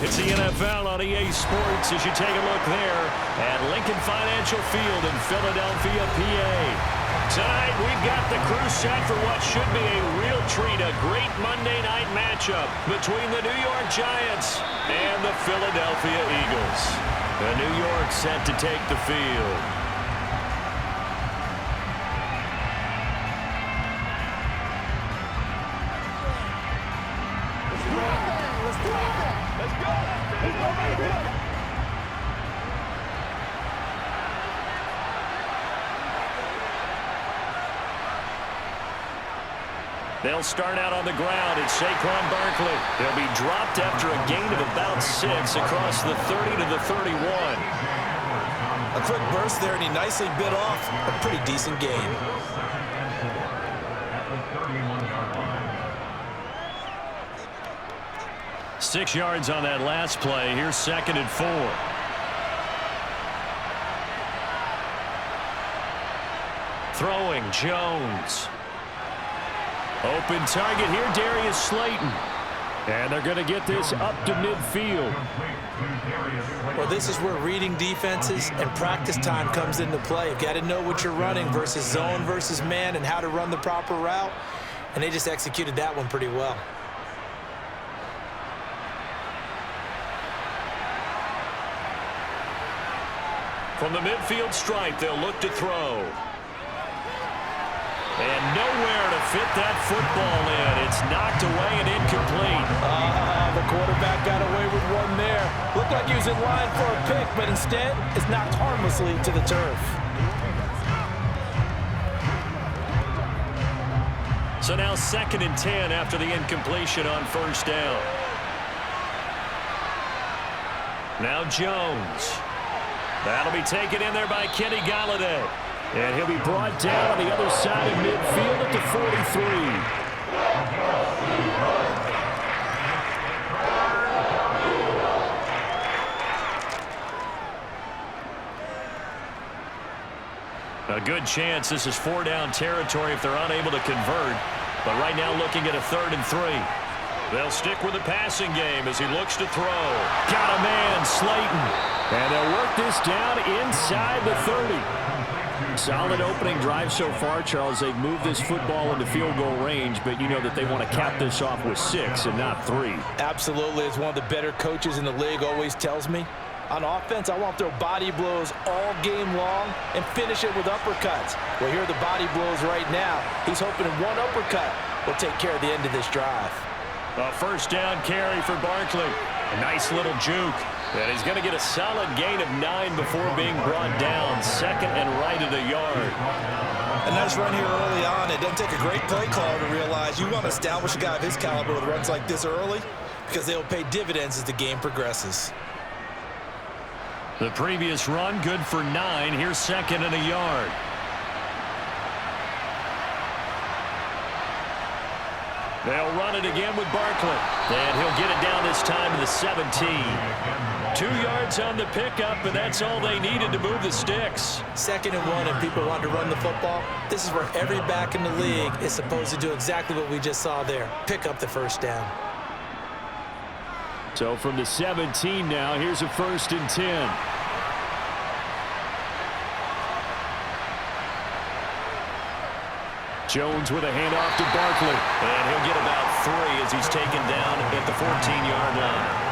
It's the NFL on EA Sports as you take a look there at Lincoln Financial Field in Philadelphia, PA. Tonight, we've got the crew set for what should be a real treat, a great Monday night matchup between the New York Giants and the Philadelphia Eagles. The New York set to take the field. They'll start out on the ground. It's Saquon Barkley. He'll be dropped after a gain of about 6 across the 30 to the 31. A quick burst there, and he nicely bit off a pretty decent gain. Six yards on that last play. Here's 2nd and 4. Throwing, Jones. Open target here, Darius Slayton. And they're going to get this up to midfield. Well, this is where reading defenses and practice time comes into play. You've got to know what you're running versus zone versus man and how to run the proper route. And they just executed that one pretty well. From the midfield stripe, they'll look to throw. And nowhere to fit that football in. It's knocked away and incomplete. The quarterback got away with one there. Looked like he was in line for a pick, but instead it's knocked harmlessly to the turf. So now 2nd and 10 after the incompletion on 1st down. Now Jones. That'll be taken in there by Kenny Golladay. And he'll be brought down on the other side of midfield at the 43. A good chance this is 4-down territory if they're unable to convert. But right now looking at a 3rd and 3. They'll stick with the passing game as he looks to throw. Got a man, Slayton. And they'll work this down inside the 30. Solid opening drive so far, Charles. They've moved this football into field goal range, but you know that they want to cap this off with 6 and not 3. Absolutely. As one of the better coaches in the league always tells me, on offense, I want to throw body blows all game long and finish it with uppercuts. Well, here are the body blows right now. He's hoping one uppercut will take care of the end of this drive. A 1st down carry for Barkley. A nice little juke. And he's going to get a solid gain of 9 before being brought down. 2nd and right at a yard. A nice run here early on. It doesn't take a great play caller to realize you want to establish a guy of his caliber with runs like this early because they'll pay dividends as the game progresses. The previous run good for 9. Here's 2nd and a yard. They'll run it again with Barkley. And he'll get it down this time to the 17. 2 yards on the pickup, and that's all they needed to move the sticks. 2nd and 1, and people want to run the football. This is where every back in the league is supposed to do exactly what we just saw there. Pick up the 1st down. So from the 17 now, here's a 1st and 10. Jones with a handoff to Barkley. And he'll get about 3 as he's taken down at the 14-yard line.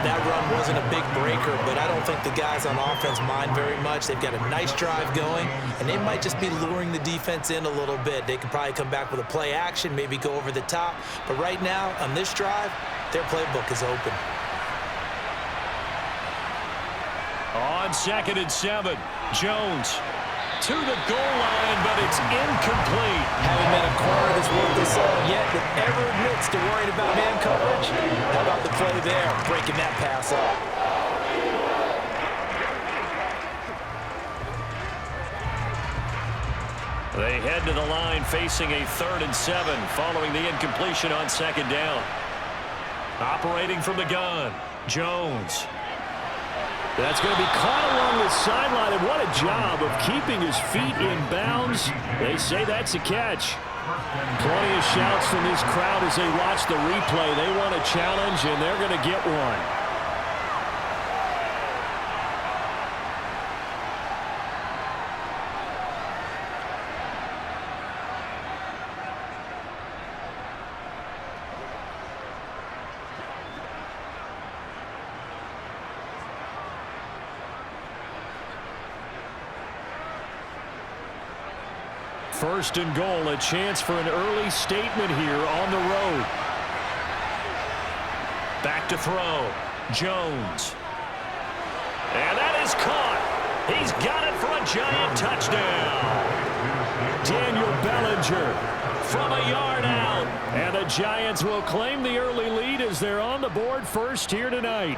That run wasn't a big breaker, but I don't think the guys on offense mind very much. They've got a nice drive going, and they might just be luring the defense in a little bit. They could probably come back with a play action, maybe go over the top. But right now, on this drive, their playbook is open. On 2nd and 7, Jones to the goal line, but it's incomplete. Haven't met a corner that's worth this salt yet that ever admits to worrying about man coverage. How about the play there, breaking that pass up? They head to the line facing a 3rd and 7 following the incompletion on 2nd down. Operating from the gun, Jones. That's going to be caught along the sideline, and what a job of keeping his feet in bounds. They say that's a catch. Plenty of shouts from this crowd as they watch the replay. They want a challenge, and they're going to get one. First and goal, a chance for an early statement here on the road. Back to throw. Jones. And that is caught. He's got it for a giant touchdown. Daniel Bellinger from a yard out. And the Giants will claim the early lead as they're on the board first here tonight.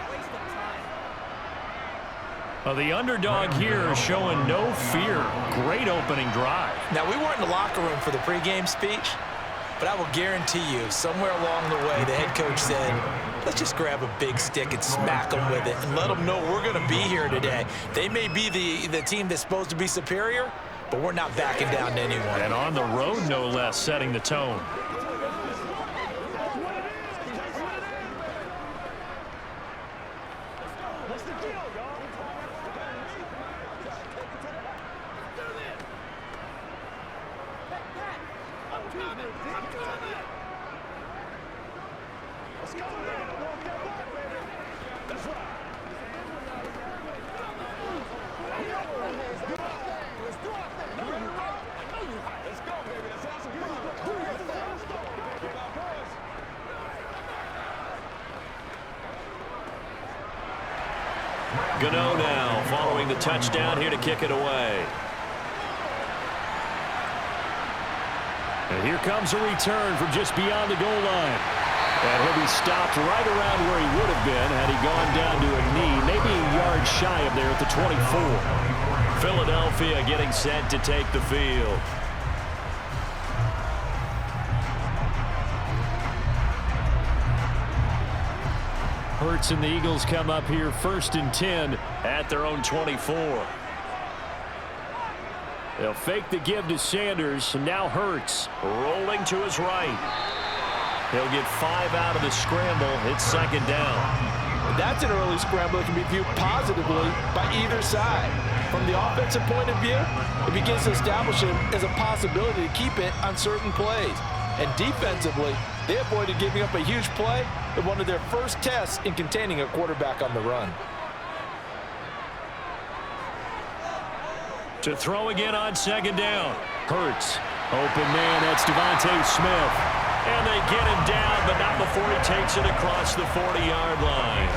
The underdog here showing no fear. Great opening drive. Now, we weren't in the locker room for the pregame speech, but I will guarantee you, somewhere along the way, the head coach said, let's just grab a big stick and smack them with it and let them know we're going to be here today. They may be the team that's supposed to be superior, but we're not backing down to anyone. And on the road, no less, setting the tone. Gano now following the touchdown here to kick it away. And here comes a return from just beyond the goal line. And he'll be stopped right around where he would have been had he gone down to a knee, maybe a yard shy of there at the 24. Philadelphia getting set to take the field. Hurts and the Eagles come up here first and 10 at their own 24. They'll fake the give to Sanders, and now Hurts rolling to his right. He'll get 5 out of the scramble. It's second down. That's an early scramble that can be viewed positively by either side. From the offensive point of view, it begins to establish it as a possibility to keep it on certain plays. And defensively, they avoided giving up a huge play in one of their first tests in containing a quarterback on the run. To throw again on second down. Hurts. Open man, that's Devontae Smith. And they get him down, but not before he takes it across the 40-yard line.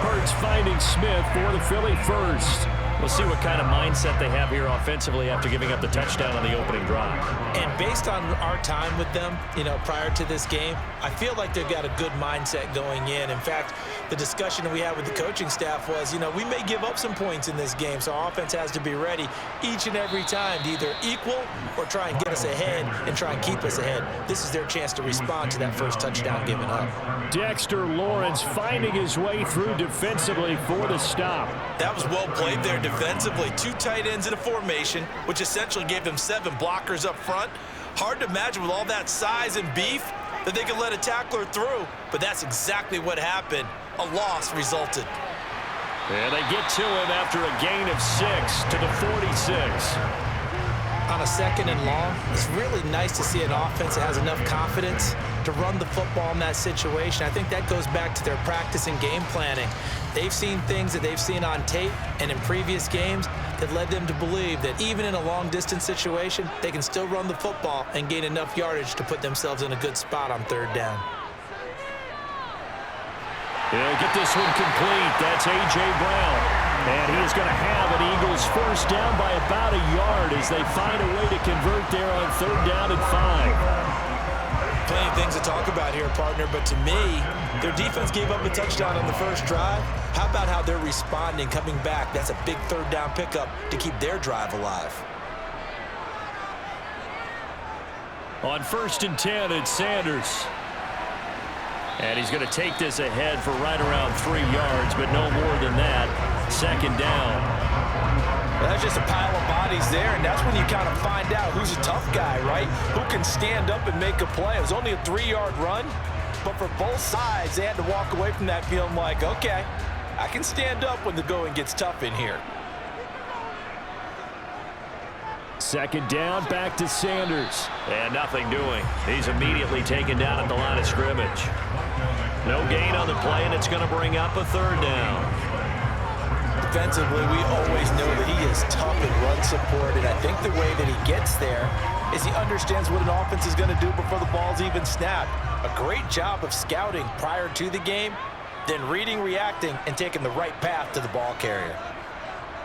Hurts finding Smith for the Philly first. We'll see what kind of mindset they have here offensively after giving up the touchdown on the opening drive. And based on our time with them, prior to this game, I feel like they've got a good mindset going in. In fact, the discussion that we had with the coaching staff was, we may give up some points in this game, so our offense has to be ready each and every time to either equal or try and get us ahead and try and keep us ahead. This is their chance to respond to that first touchdown given up. Dexter Lawrence finding his way through defensively for the stop. That was well played there defensively. 2 tight ends in a formation, which essentially gave them 7 blockers up front. Hard to imagine with all that size and beef that they could let a tackler through, but that's exactly what happened. A loss resulted. And they get to him after a gain of 6 to the 46. On a second and long, it's really nice to see an offense that has enough confidence to run the football in that situation. I think that goes back to their practice and game planning. They've seen things that they've seen on tape and in previous games that led them to believe that even in a long-distance situation, they can still run the football and gain enough yardage to put themselves in a good spot on third down. He'll get this one complete. That's A.J. Brown. And he is going to have an Eagles first down by about a yard as they find a way to convert there on third down and 5. Plenty of things to talk about here, partner, but to me, their defense gave up a touchdown on the first drive. How about how they're responding, coming back? That's a big third down pickup to keep their drive alive. On first and 10, it's Sanders. And he's going to take this ahead for right around 3 yards, but no more than that. Second down. Well, that's just a pile of bodies there, and that's when you kind of find out who's a tough guy, right? Who can stand up and make a play. It was only a 3-yard run, but for both sides, they had to walk away from that feeling like, okay, I can stand up when the going gets tough in here. Second down, back to Sanders. And nothing doing. He's immediately taken down at the line of scrimmage. No gain on the play, and it's going to bring up a third down. defensively, we always know that he is tough in run support, and I think the way that he gets there is he understands what an offense is going to do before the ball's even snapped. A great job of scouting prior to the game, then reading, reacting, and taking the right path to the ball carrier.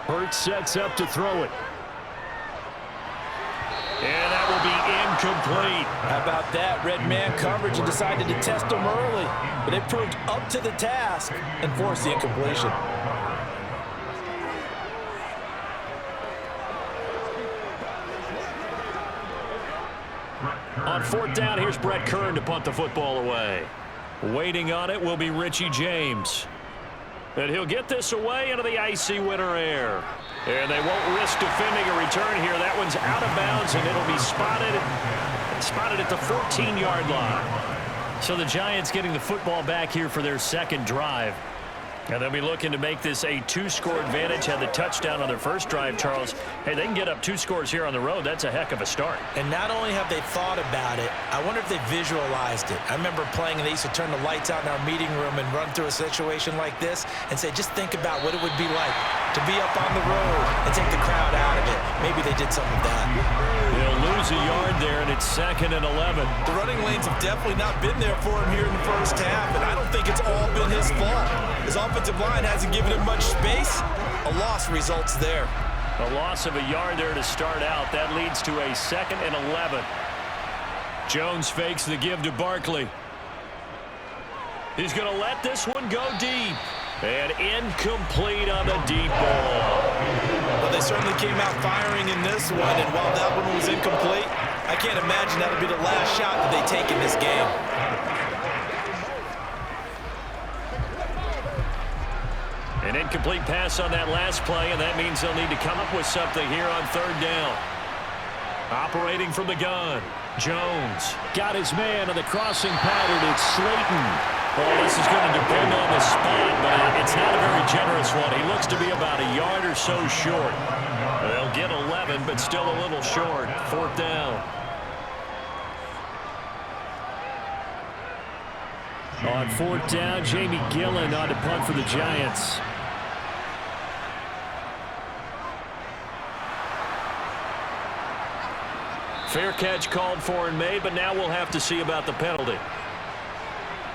Hurts sets up to throw it. And that will be incomplete. How about that? Red man coverage and decided to test him early, but it proved up to the task and forced the incompletion. On fourth down, here's Brett Kern to punt the football away. Waiting on it will be Richie James. And he'll get this away into the icy winter air. And they won't risk defending a return here. That one's out of bounds, and it'll be spotted at the 14-yard line. So the Giants getting the football back here for their second drive. And they'll be looking to make this a two-score advantage. Had the touchdown on their first drive, Charles. Hey, they can get up 2 scores here on the road. That's a heck of a start. And not only have they thought about it, I wonder if they visualized it. I remember playing, and they used to turn the lights out in our meeting room and run through a situation like this and say, just think about what it would be like to be up on the road and take the crowd out of it. Maybe they did some of that. They'll lose a yard there, and it's 2nd and 11. The running lanes have definitely not been there for him here in the first half, and I don't think it's all been his fault. His offensive line hasn't given him much space. A loss results there. A loss of a yard there to start out. That leads to a 2nd and 11. Jones fakes the give to Barkley. He's going to let this one go deep. And incomplete on the deep ball. Well, they certainly came out firing in this one, and while that one was incomplete, I can't imagine that'll be the last shot that they take in this game. An incomplete pass on that last play, and that means they'll need to come up with something here on 3rd down. Operating from the gun, Jones got his man on the crossing pattern. It's Slayton. Well, this is going to depend on the spot, but it's not a very generous one. He looks to be about a yard or so short. They'll get 11, but still a little short. 4th down. On 4th down, Jamie Gillen on to punt for the Giants. Fair catch called for and made, but now we'll have to see about the penalty.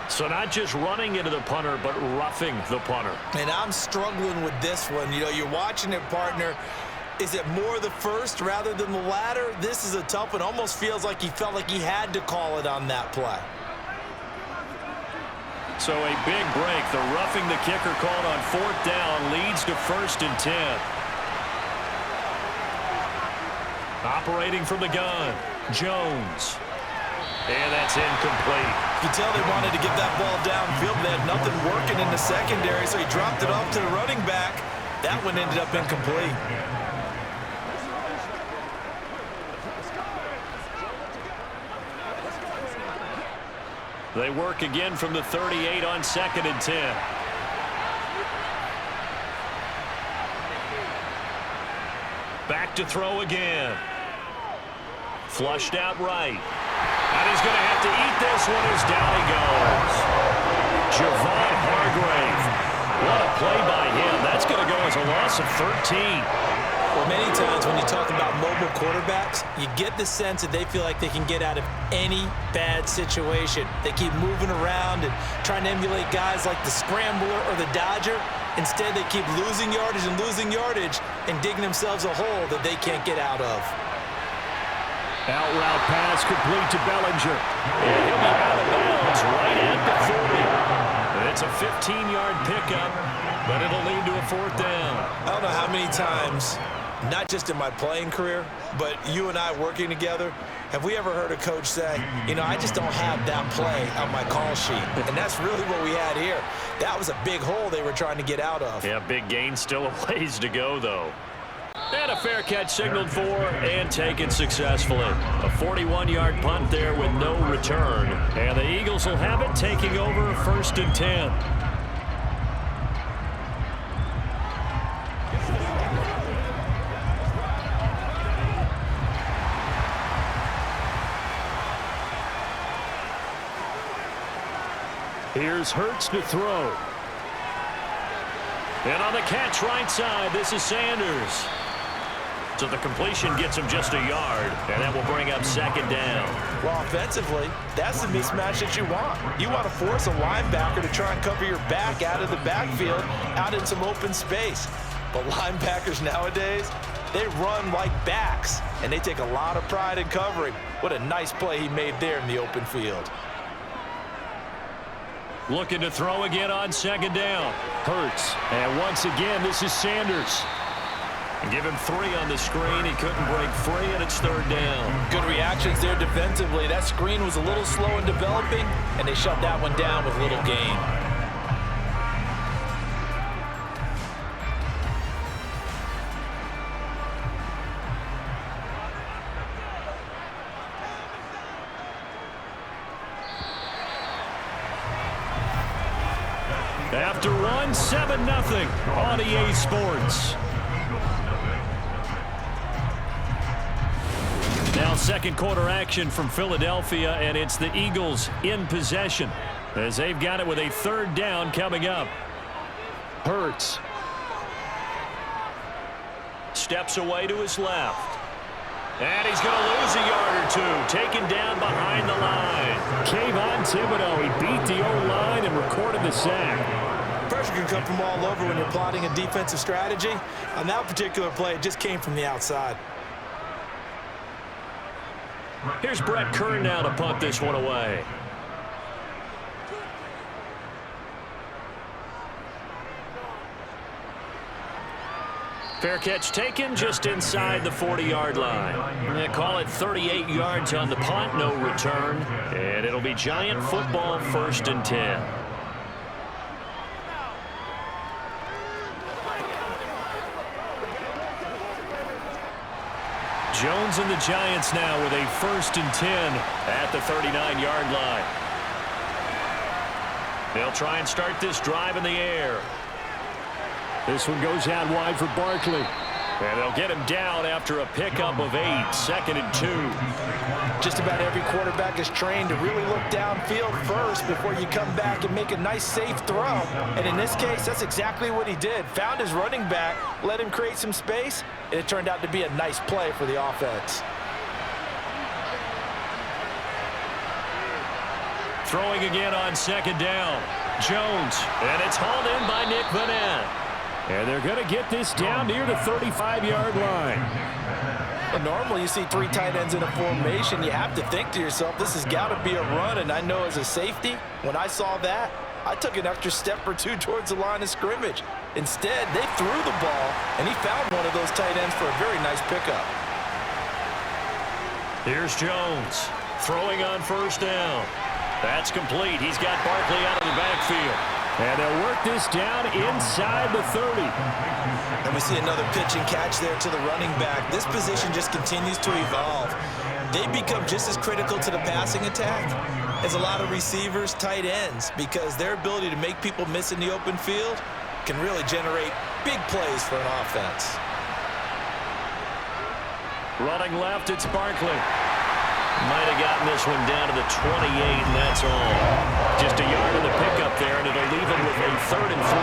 So not just running into the punter, but roughing the punter. And I'm struggling with this one. You know, you're watching it, partner. Is it more the first rather than the latter? This is a tough one. Almost feels like he felt like he had to call it on that play. So a big break. The roughing the kicker called on 4th down leads to 1st and 10. Operating from the gun, Jones. And that's incomplete. You can tell they wanted to get that ball downfield. They had nothing working in the secondary, so he dropped it off to the running back. That one ended up incomplete. They work again from the 38 on 2nd and 10. Back to throw again. Flushed out right. And he's going to have to eat this one as down he goes. Javon Hargrave. What a play by him. That's going to go as a loss of 13. Well, many times when you talk about mobile quarterbacks, you get the sense that they feel like they can get out of any bad situation. They keep moving around and trying to emulate guys like the Scrambler or the Dodger. Instead, they keep losing yardage and digging themselves a hole that they can't get out of. Out route pass complete to Bellinger. And he'll be out of bounds right at the 40. It's a 15-yard pickup, but it'll lead to a 4th down. I don't know how many times, not just in my playing career, but you and I working together, have we ever heard a coach say, you know, I just don't have that play on my call sheet. And that's really what we had here. That was a big hole they were trying to get out of. Yeah, big gain, still a ways to go, though. And a fair catch signaled for and taken successfully. A 41-yard punt there with no return. And the Eagles will have it, taking over 1st and 10. Here's Hurts to throw. And on the catch right side, this is Sanders. So the completion gets him just a yard, and that will bring up second down. Well, offensively, that's the mismatch that you want. You want to force a linebacker to try and cover your back out of the backfield, out in some open space. But linebackers nowadays, they run like backs, and they take a lot of pride in covering. What a nice play he made there in the open field. Looking to throw again on second down. Hurts. And once again, this is Sanders. And give him 3 on the screen. He couldn't break free, and it's third down. Good reactions there defensively. That screen was a little slow in developing, and they shut that one down with little gain. After one, 7-0 on EA Sports. Now second quarter action from Philadelphia, and it's the Eagles in possession as they've got it with a third down coming up. Hurts. Steps away to his left. And he's going to lose a yard or two. Taken down behind the line. Kayvon Thibodeau, he beat the O-line and recorded the sack. Pressure can come from all over when you're plotting a defensive strategy. On that particular play, it just came from the outside. Here's Brett Kern now to punt this one away. Fair catch taken just inside the 40-yard line. They call it 38 yards on the punt, no return. And it'll be Giant football, 1st and 10. Jones and the Giants now with a 1st and 10 at the 39-yard line. They'll try and start this drive in the air. This one goes out wide for Barkley. And they'll get him down after a pickup of 8, 2nd and 2. Just about every quarterback is trained to really look downfield first before you come back and make a nice, safe throw. And in this case, that's exactly what he did. Found his running back, let him create some space, and it turned out to be a nice play for the offense. Throwing again on second down. Jones. And it's hauled in by Nick Vanette. And they're going to get this down near the 35-yard line. Well, normally you see 3 tight ends in a formation. You have to think to yourself, this has got to be a run. And I know as a safety, when I saw that, I took an extra step or 2 towards the line of scrimmage. Instead, they threw the ball, and he found one of those tight ends for a very nice pickup. Here's Jones throwing on 1st down. That's complete. He's got Barkley out of the backfield. And they'll work this down inside the 30. And we see another pitch and catch there to the running back. This position just continues to evolve. They become just as critical to the passing attack as a lot of receivers, tight ends, because their ability to make people miss in the open field can really generate big plays for an offense. Running left, it's Barkley. Might have gotten this one down to the 28, and that's all. Just a yard of the pickup there, and it'll leave him with a 3rd and 3.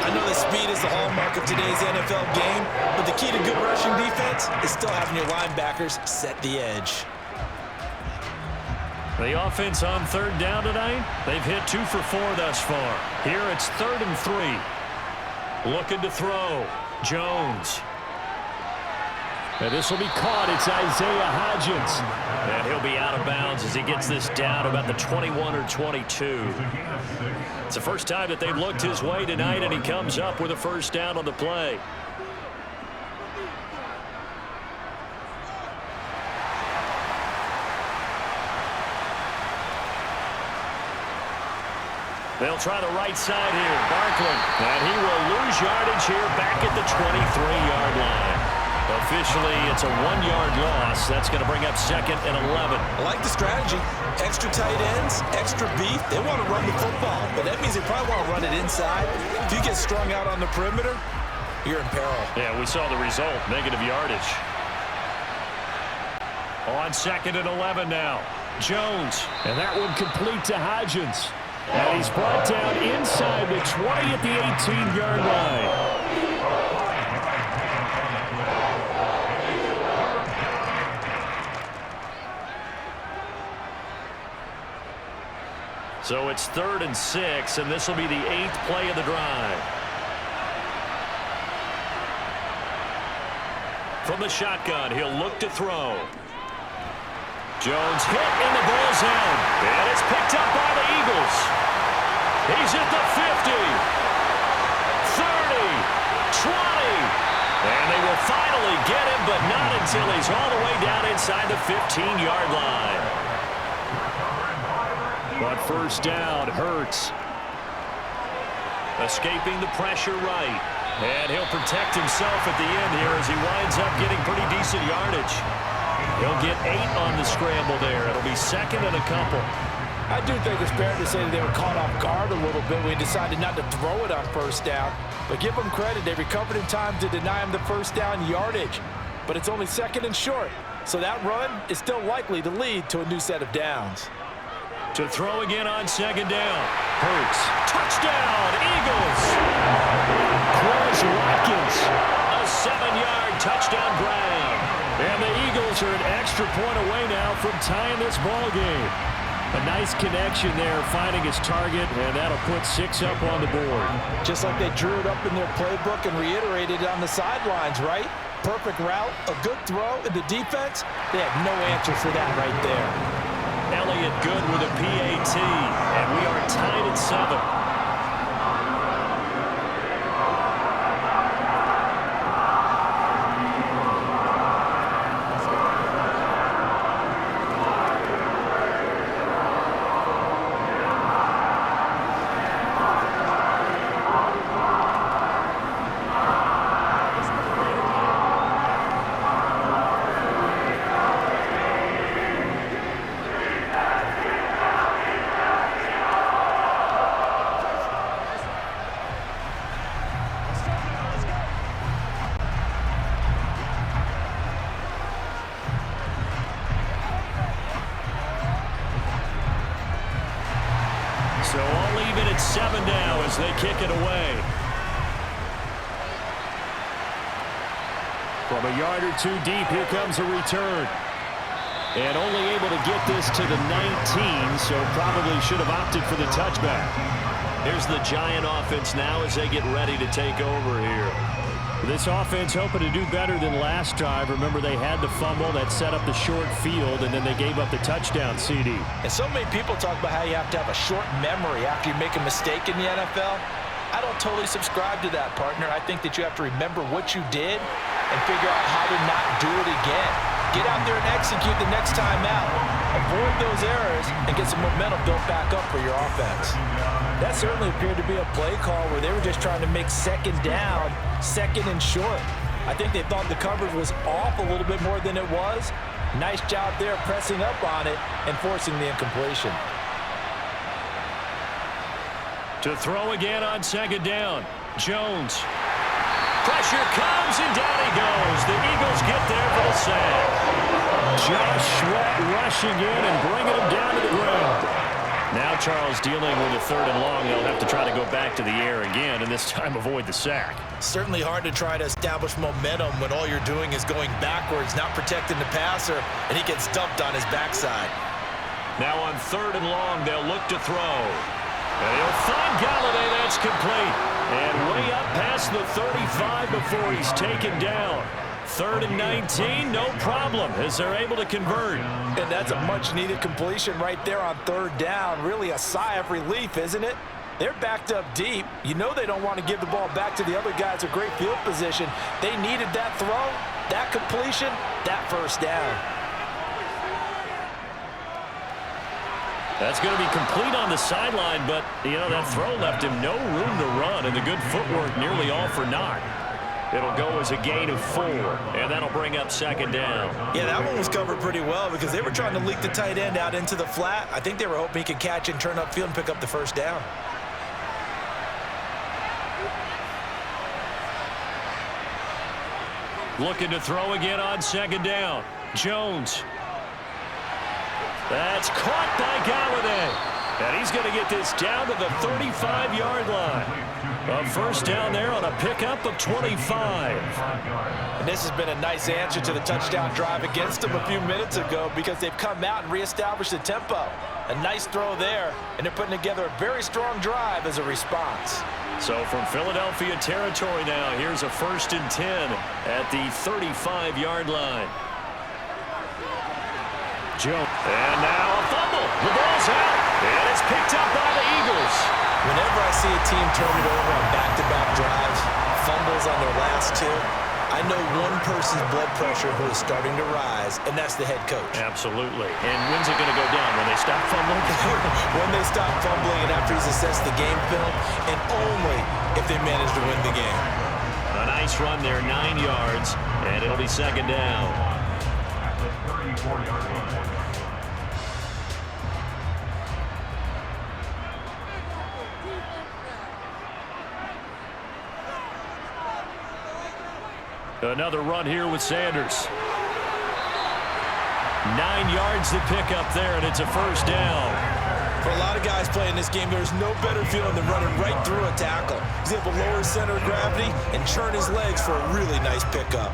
I know that speed is the hallmark of today's NFL game, but the key to good rushing defense is still having your linebackers set the edge. The offense on 3rd down tonight, they've hit 2 for 4 thus far. Here it's 3rd and 3. Looking to throw. Jones. And this will be caught. It's Isaiah Hodgins. And he'll be out of bounds as he gets this down about the 21 or 22. It's the first time that they've looked his way tonight, and he comes up with a 1st down on the play. They'll try the right side here. Barkley. And he will lose yardage here back at the 23-yard line. Officially, it's a 1-yard loss. That's going to bring up 2nd and 11. I like the strategy. Extra tight ends, extra beef. They want to run the football, but that means they probably want to run it inside. If you get strung out on the perimeter, you're in peril. Yeah, we saw the result. Negative yardage. On 2nd and 11 now. Jones. And that one complete to Hodgins. And he's brought down inside the 20 at the 18-yard line. So it's 3rd and 6, and this will be the 8th play of the drive. From the shotgun, he'll look to throw. Jones hit in the ball zone, and it's picked up by the Eagles. He's at the 50, 30, 20, and they will finally get him, but not until he's all the way down inside the 15-yard line. But first down, Hurts. Escaping the pressure right. And he'll protect himself at the end here as he winds up getting pretty decent yardage. He'll get 8 on the scramble there. It'll be 2nd and a couple. I do think it's fair to say that they were caught off guard a little bit when he decided not to throw it on first down. But give them credit. They recovered in time to deny him the first down yardage. But it's only 2nd and short. So that run is still likely to lead to a new set of downs. To throw again on 2nd down. Hurts. Touchdown, Eagles. Quez Watkins. A 7-yard touchdown grab. And the Eagles are an extra point away now from tying this ball game. A nice connection there, finding his target, and that'll put 6 up on the board. Just like they drew it up in their playbook and reiterated it on the sidelines, right? Perfect route, a good throw, and the defense, they had no answer for that right there. Elliott good with a PAT, and we are tied at 7. So all even at 7 now as they kick it away. From a yard or 2 deep, here comes a return. And only able to get this to the 19, so probably should have opted for the touchback. Here's the Giant offense now as they get ready to take over here. This offense hoping to do better than last drive. Remember, they had the fumble that set up the short field, and then they gave up the touchdown CD. And so many people talk about how you have to have a short memory after you make a mistake in the NFL. I don't totally subscribe to that, partner. I think that you have to remember what you did and figure out how to not do it again. Get out there and execute the next time out. Avoid those errors and get some momentum built back up for your offense. That certainly appeared to be a play call where they were just trying to make 2nd down, 2nd and short. I think they thought the coverage was off a little bit more than it was. Nice job there pressing up on it and forcing the incompletion. To throw again on 2nd down. Jones. Pressure comes and down he goes. The Eagles get there for the sack. Josh Sweat rushing in and bringing him down to the ground. Now Charles dealing with a 3rd and long. They'll have to try to go back to the air again and this time avoid the sack. Certainly hard to try to establish momentum when all you're doing is going backwards, not protecting the passer, and he gets dumped on his backside. Now on 3rd and long, they'll look to throw. And he'll find Galladay. That's complete. And way up past the 35 before he's taken down. 3rd and 19, no problem, as they're able to convert. And that's a much-needed completion right there on 3rd down. Really a sigh of relief, isn't it? They're backed up deep. You know they don't want to give the ball back to the other guys with great field position. They needed that throw, that completion, that first down. That's going to be complete on the sideline, but, you know, that throw left him no room to run, and the good footwork nearly all for naught. It'll go as a gain of 4, and that'll bring up 2nd down. Yeah, that one was covered pretty well because they were trying to leak the tight end out into the flat. I think they were hoping he could catch and turn upfield and pick up the first down. Looking to throw again on 2nd down. Jones. That's caught by Galladay. And he's going to get this down to the 35-yard line. A first down there on a pickup of 25. And this has been a nice answer to the touchdown drive against them a few minutes ago because they've come out and reestablished the tempo. A nice throw there, and they're putting together a very strong drive as a response. So from Philadelphia territory now, here's a 1st and 10 at the 35-yard line. Joe. And now a fumble. The ball's out, and it's picked up by the Eagles. Whenever I see a team turn it over on back-to-back drives, fumbles on their last two, I know one person's blood pressure who is starting to rise, and that's the head coach. Absolutely. And when's it going to go down? When they stop fumbling? When they stop fumbling and after he's assessed the game film, and only if they manage to win the game. A nice run there, 9 yards, and it'll be 2nd down. At the 34-yard line. Another run here with Sanders. 9 yards to pick up there, and it's a first down. For a lot of guys playing this game, there's no better feeling than running right through a tackle. He's able to lower his center of gravity and churn his legs for a really nice pickup.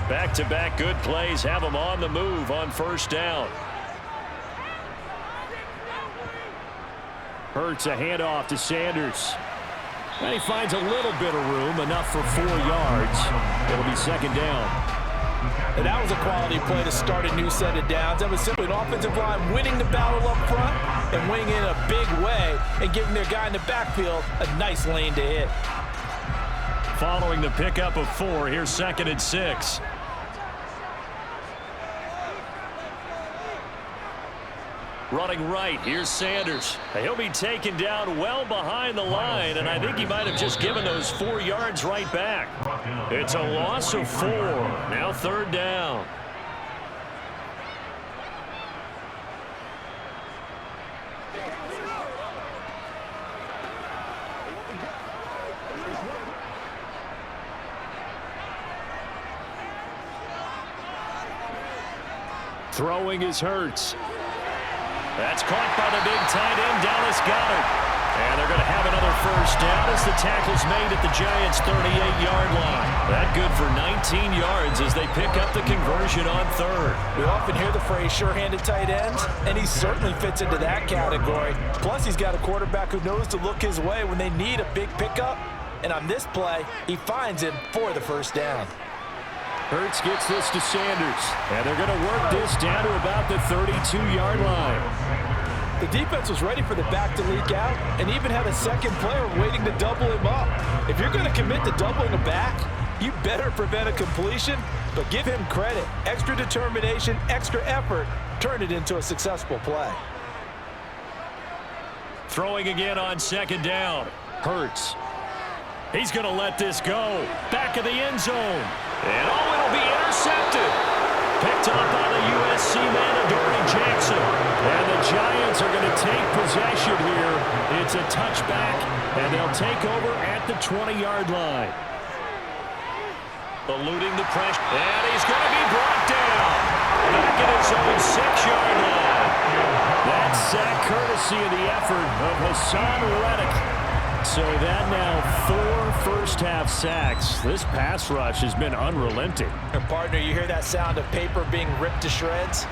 Back-to-back good plays have him on the move on first down. Hurts a handoff to Sanders. And he finds a little bit of room, enough for 4 yards. It'll be 2nd down. And that was a quality play to start a new set of downs. That was simply an offensive line winning the battle up front and winning in a big way and giving their guy in the backfield a nice lane to hit. Following the pickup of 4, here's 2nd and 6. Running right, here's Sanders. He'll be taken down well behind the line, and I think he might have just given those 4 yards right back. It's a loss of 4. Now 3rd down. Throwing is Hurts. That's caught by the big tight end, Dallas Goedert. And they're going to have another first down as the tackle's made at the Giants' 38-yard line. That good for 19 yards as they pick up the conversion on 3rd. We often hear the phrase sure-handed tight ends, and he certainly fits into that category. Plus, he's got a quarterback who knows to look his way when they need a big pickup. And on this play, he finds him for the first down. Hurts gets this to Sanders, and they're going to work this down to about the 32-yard line. The defense was ready for the back to leak out and even had a second player waiting to double him up. If you're going to commit to doubling a back, you better prevent a completion, but give him credit. Extra determination, extra effort, turn it into a successful play. Throwing again on 2nd down. Hurts. He's going to let this go. Back of the end zone. And it'll be intercepted. Picked up by the USC man, Adoree Jackson. And the Giants are going to take possession here. It's a touchback, and they'll take over at the 20-yard line. Eluding the pressure. And he's going to be brought down. Back at his own 6-yard line. That's sack courtesy of the effort of Hassan Reddick. So that now 4 first-half sacks. This pass rush has been unrelenting. And partner, you hear that sound of paper being ripped to shreds?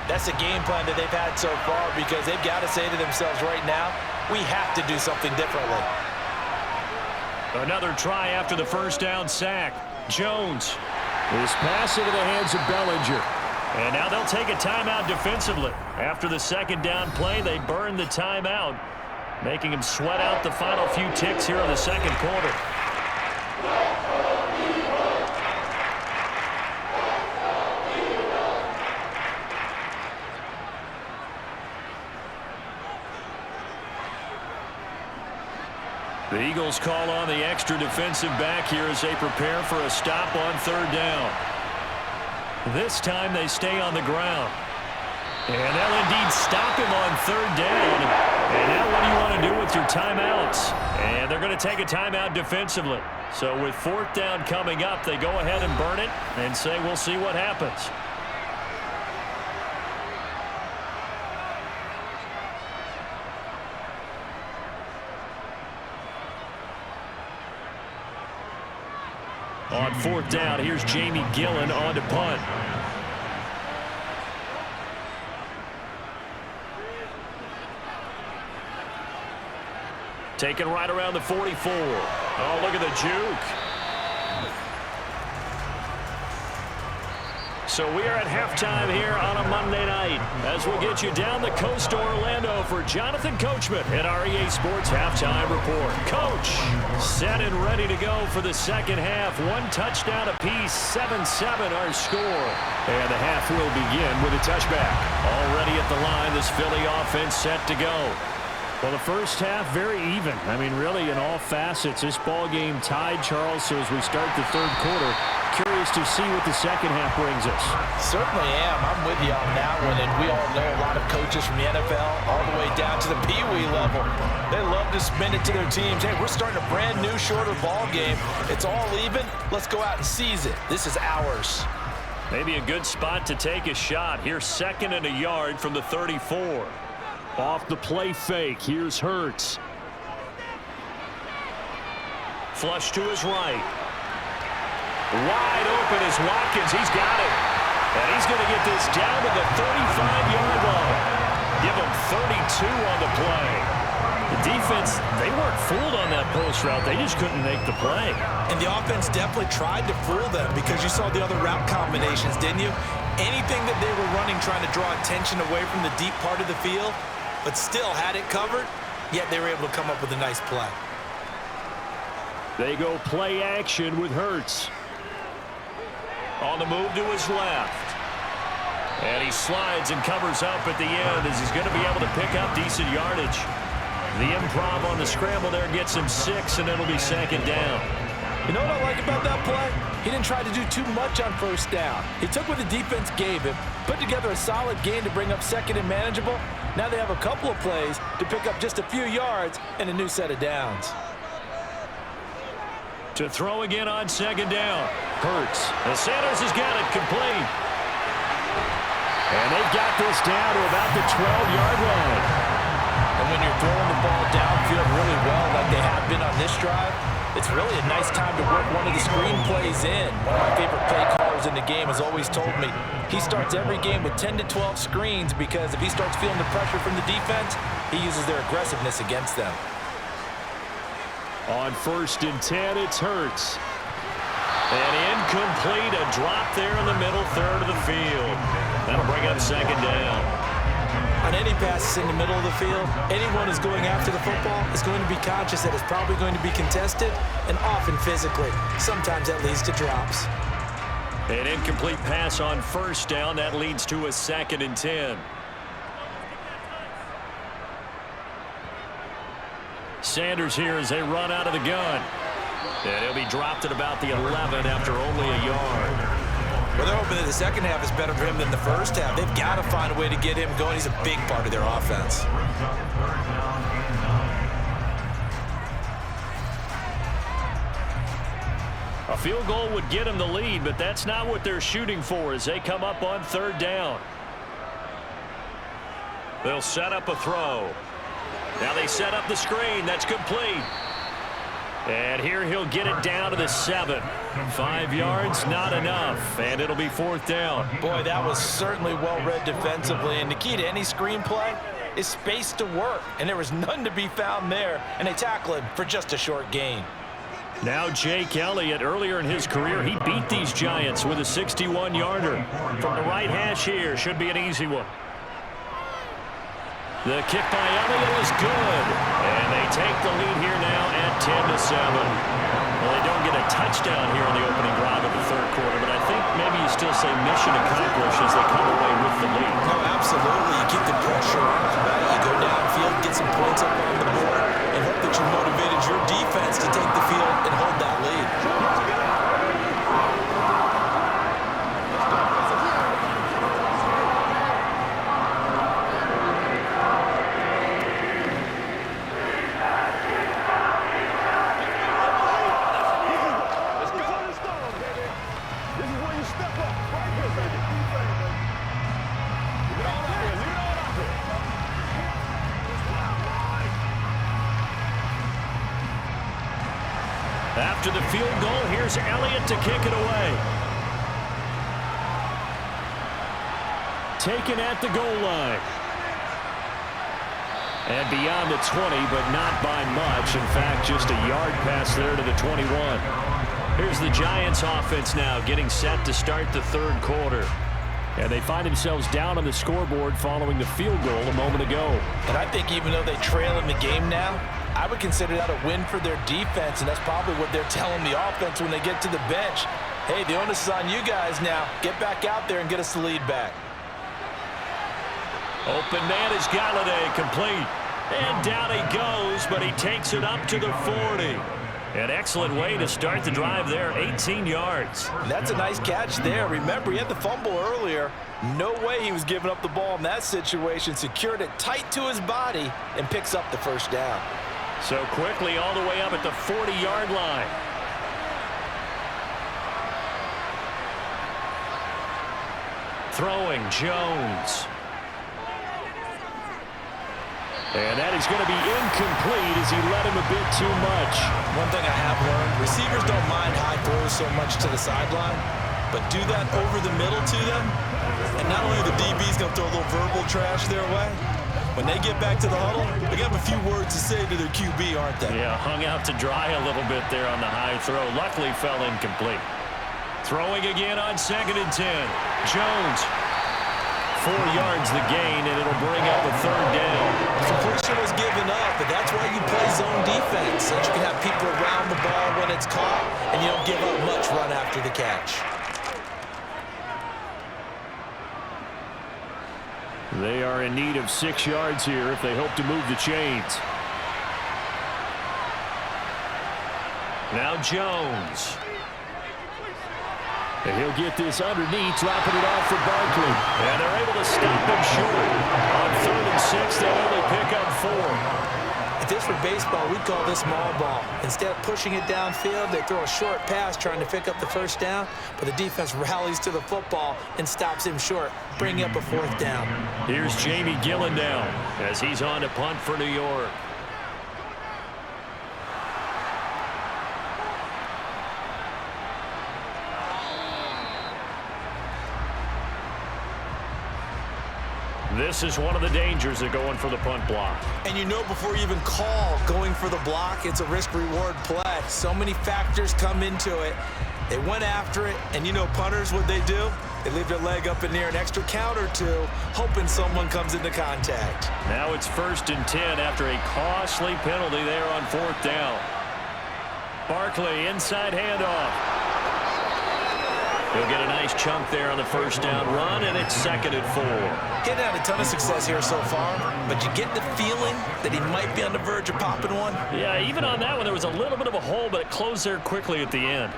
That's a game plan that they've had so far because they've got to say to themselves right now, we have to do something differently. Another try after the first down sack. Jones. This pass into the hands of Bellinger. And now they'll take a timeout defensively. After the 2nd down play, they burn the timeout, making him sweat out the final few ticks here in the 2nd quarter. The Eagles call on the extra defensive back here as they prepare for a stop on 3rd down. This time they stay on the ground. And they'll indeed stop him on 3rd down. And now what do you want to do with your timeouts? And they're going to take a timeout defensively. So with 4th down coming up, they go ahead and burn it and say we'll see what happens. On fourth down, here's Jamie Gillen on to punt. Taken right around the 44. Oh, look at the juke. So we are at halftime here on a Monday night as we get you down the coast to Orlando for Jonathan Coachman at our EA Sports Halftime Report. Coach, set and ready to go for the second half. One touchdown apiece, 7-7 our score. And the half will begin with a touchback. Already at the line, this Philly offense set to go. Well, the first half, very even. I mean, really, in all facets, this ball game tied, Charles. So as we start the third quarter, curious to see what the second half brings us. Certainly am. I'm with you on that one. And we all know a lot of coaches from the NFL all the way down to the Pee-wee level. They love to spin it to their teams. Hey, we're starting a brand new, shorter ball game. It's all even. Let's go out and seize it. This is ours. Maybe a good spot to take a shot. Here's 2nd and a yard from the 34. Off the play fake, here's Hurts. Flush to his right. Wide open is Watkins. He's got it. And he's going to get this down to the 35-yard line. Give him 32 on the play. The defense, they weren't fooled on that post route. They just couldn't make the play. And the offense definitely tried to fool them because you saw the other route combinations, didn't you? Anything that they were running trying to draw attention away from the deep part of the field, but still had it covered, yet they were able to come up with a nice play. They go play action with Hurts. On the move to his left. And he slides and covers up at the end as he's going to be able to pick up decent yardage. The improv on the scramble there gets him 6, and it'll be 2nd down. You know what I like about that play? He didn't try to do too much on first down. He took what the defense gave him, put together a solid game to bring up 2nd and manageable. Now they have a couple of plays to pick up just a few yards and a new set of downs. To throw again on 2nd down. Hurts. And Sanders has got it complete. And they've got this down to about the 12-yard line. And when you're throwing the ball downfield really well like they have been on this drive, it's really a nice time to work one of the screen plays in. One of my favorite play callers in the game has always told me he starts every game with 10 to 12 screens because if he starts feeling the pressure from the defense, he uses their aggressiveness against them. On 1st and 10, it's Hurts. And incomplete, a drop there in the middle third of the field. That'll bring up 2nd down. On any passes in the middle of the field, anyone who's going after the football is going to be conscious that it's probably going to be contested and often physically. Sometimes that leads to drops. An incomplete pass on 1st down. That leads to a 2nd and 10. Sanders here as they run out of the gun. And he'll be dropped at about the 11 after only a yard. Well, they're hoping that the second half is better for him than the first half. They've got to find a way to get him going. He's a big part of their offense. A field goal would get them the lead, but that's not what they're shooting for as they come up on 3rd down. They'll set up a throw. Now they set up the screen. That's complete. And here he'll get it down to the 7. 5 yards, not enough. And it'll be 4th down. Boy, that was certainly well-read defensively. And the key to any screen play is space to work. And there was none to be found there. And they tackle him for just a short gain. Now Jake Elliott, earlier in his career, he beat these Giants with a 61-yarder. From the right hash here, should be an easy one. The kick by Elliott is good. And they take the lead here now at 10-7. Well, they don't get a touchdown here in the opening drive of the third quarter, but I think maybe you still say mission accomplished as they come away with the lead. No, absolutely. You keep the pressure on, right? You go downfield, get some points up on the board, and hope that you motivated your defense to take the field and hold that lead. After the field goal, here's Elliott to kick it away. Taken at the goal line. And beyond the 20, but not by much. In fact, just a yard pass there to the 21. Here's the Giants offense now getting set to start the third quarter. And they find themselves down on the scoreboard following the field goal a moment ago. And I think even though they trail in the game now, I would consider that a win for their defense, and that's probably what they're telling the offense when they get to the bench. Hey, the onus is on you guys now. Get back out there and get us the lead back. Open man is Galladay, complete. And down he goes, but he takes it up to the 40. An excellent way to start the drive there, 18 yards. And that's a nice catch there. Remember, he had the fumble earlier. No way he was giving up the ball in that situation. Secured it tight to his body and picks up the first down. So quickly all the way up at the 40-yard line. Throwing Jones. And that is going to be incomplete as he led him a bit too much. One thing I have learned, receivers don't mind high throws so much to the sideline, but do that over the middle to them, and not only the DB's going to throw a little verbal trash their way, when they get back to the huddle, they have a few words to say to their QB, aren't they? Yeah, hung out to dry a little bit there on the high throw. Luckily fell incomplete. Throwing again on 2nd and 10. Jones. 4 yards the gain, and it'll bring up a third down. Completion was given up, but that's why you play zone defense, so that you can have people around the ball when it's caught, and you don't give up much run after the catch. They are in need of 6 yards here if they hope to move the chains. Now Jones. And he'll get this underneath, dropping it off for Barkley. And they're able to stop him short. On 3rd and 6, they'll only pick up 4. If this were baseball, we'd call this small ball. Instead of pushing it downfield, they throw a short pass trying to pick up the first down, but the defense rallies to the football and stops him short, bringing up a 4th down. Here's Jamie Gillen now as he's on to punt for New York. This is one of the dangers of going for the punt block. And you know before you even call going for the block, it's a risk-reward play. So many factors come into it. They went after it, and you know punters, what they do? They leave their leg up in the air an extra count or two, hoping someone comes into contact. Now it's 1st and 10 after a costly penalty there on 4th down. Barkley, inside handoff. He'll get a nice chunk there on the first down run, and it's 2nd and 4. Getting had a ton of success here so far, but you get the feeling that he might be on the verge of popping one. Yeah, even on that one, there was a little bit of a hole, but it closed there quickly at the end.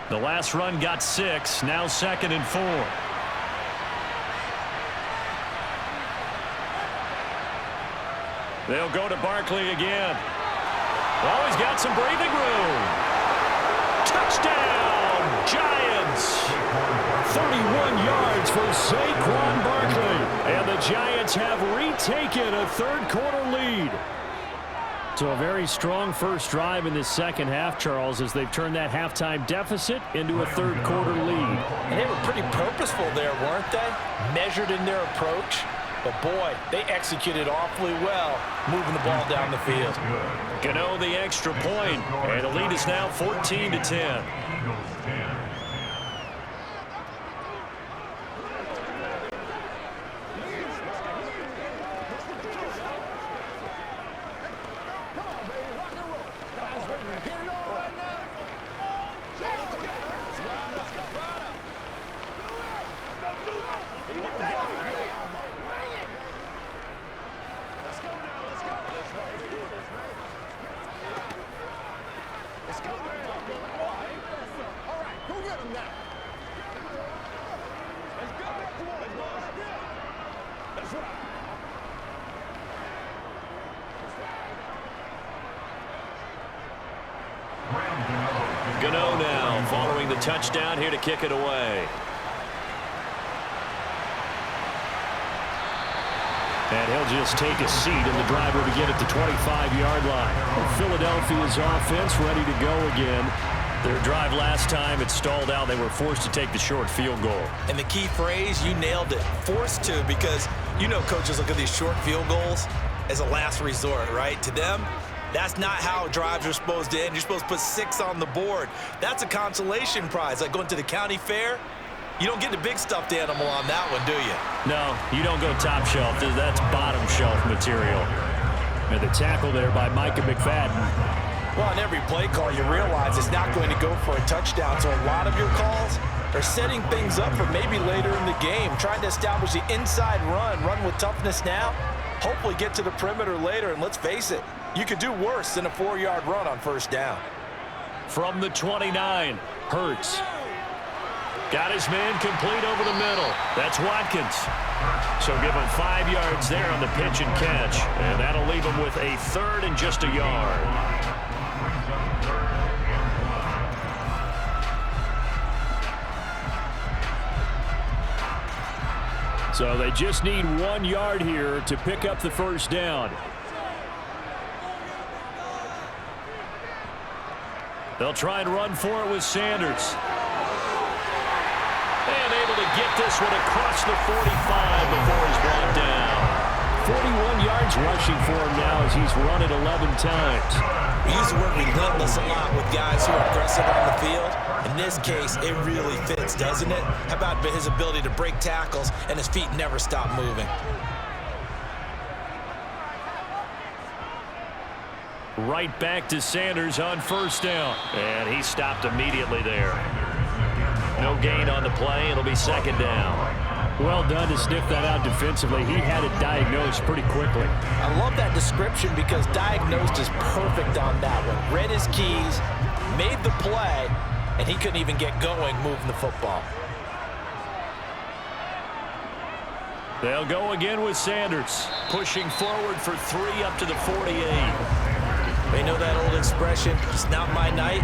The last run got 6, now 2nd and 4. They'll go to Barkley again. Oh, he's got some breathing room. Touchdown, Giants! 31 yards for Saquon Barkley. And the Giants have retaken a third-quarter lead. So a very strong first drive in this second half, Charles, as they've turned that halftime deficit into a third-quarter lead. And they were pretty purposeful there, weren't they? Measured in their approach. But, boy, they executed awfully well, moving the ball down the field. Gano the extra point, and the lead is now 14-10. Gano now following the touchdown here to kick it away. And he'll just take a seat, and the drive will begin at the 25-yard line. Philadelphia's offense ready to go again. Their drive last time, it stalled out. They were forced to take the short field goal. And the key phrase, you nailed it, forced to, because you know coaches look at these short field goals as a last resort, right? To them, that's not how drives are supposed to end. You're supposed to put 6 on the board. That's a consolation prize, like going to the county fair. You don't get the big stuffed animal on that one, do you? No, you don't go top shelf. That's bottom shelf material. And the tackle there by Micah McFadden. Well, on every play call, you realize it's not going to go for a touchdown, so a lot of your calls are setting things up for maybe later in the game, trying to establish the inside run with toughness now, hopefully get to the perimeter later, and let's face it, you could do worse than a 4-yard run on first down. From the 29, Hurts. Got his man complete over the middle. That's Watkins. So give him 5 yards there on the pitch and catch, and that'll leave him with a 3rd and just a yard. So they just need 1 yard here to pick up the first down. They'll try and run for it with Sanders. And able to get this one across the 45 before he's brought down. 41 yards rushing for him now as he's run it 11 times. We use the word relentless a lot with guys who are aggressive on the field. In this case, it really fits, doesn't it? How about his ability to break tackles and his feet never stop moving? Right back to Sanders on first down. And he stopped immediately there. No gain on the play. It'll be 2nd down. Well done to sniff that out defensively. He had it diagnosed pretty quickly. I love that description because diagnosed is perfect on that one. Read his keys, made the play, and he couldn't even get going moving the football. They'll go again with Sanders. Pushing forward for 3 up to the 48. They know that old expression, it's not my night.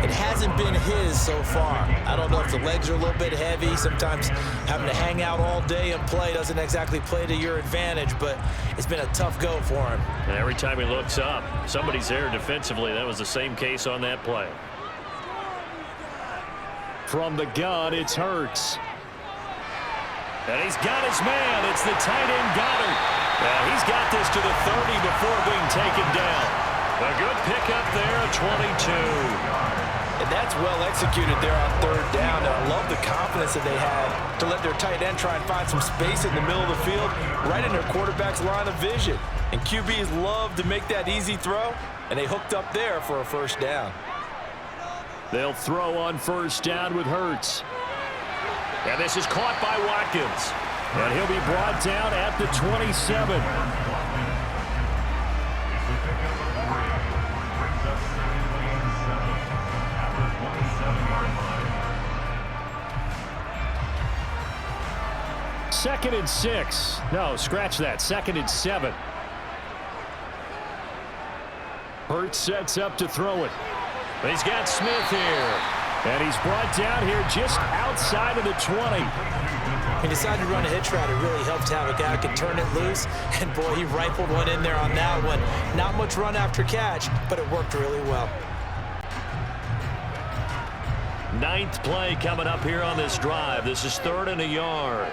It hasn't been his so far. I don't know if the legs are a little bit heavy. Sometimes having to hang out all day and play doesn't exactly play to your advantage, but it's been a tough go for him. And every time he looks up, somebody's there defensively. That was the same case on that play. From the gun, it's Hurts. And he's got his man. It's the tight end Goddard. And he's got this to the 30 before being taken down. A good pickup there at 22. And that's well executed there on 3rd down. And I love the confidence that they had to let their tight end try and find some space in the middle of the field, right in their quarterback's line of vision. And QBs love to make that easy throw, and they hooked up there for a first down. They'll throw on first down with Hurts. And this is caught by Watkins. And he'll be brought down at the 27. Second and 6. No, scratch that. 2nd and 7. Hurts sets up to throw it. He's got Smith here. And he's brought down here just outside of the 20. He decided to run a hitch route. It really helps to have a guy who can turn it loose. And, boy, he rifled one in there on that one. Not much run after catch, but it worked really well. 9th play coming up here on this drive. This is 3rd and a yard.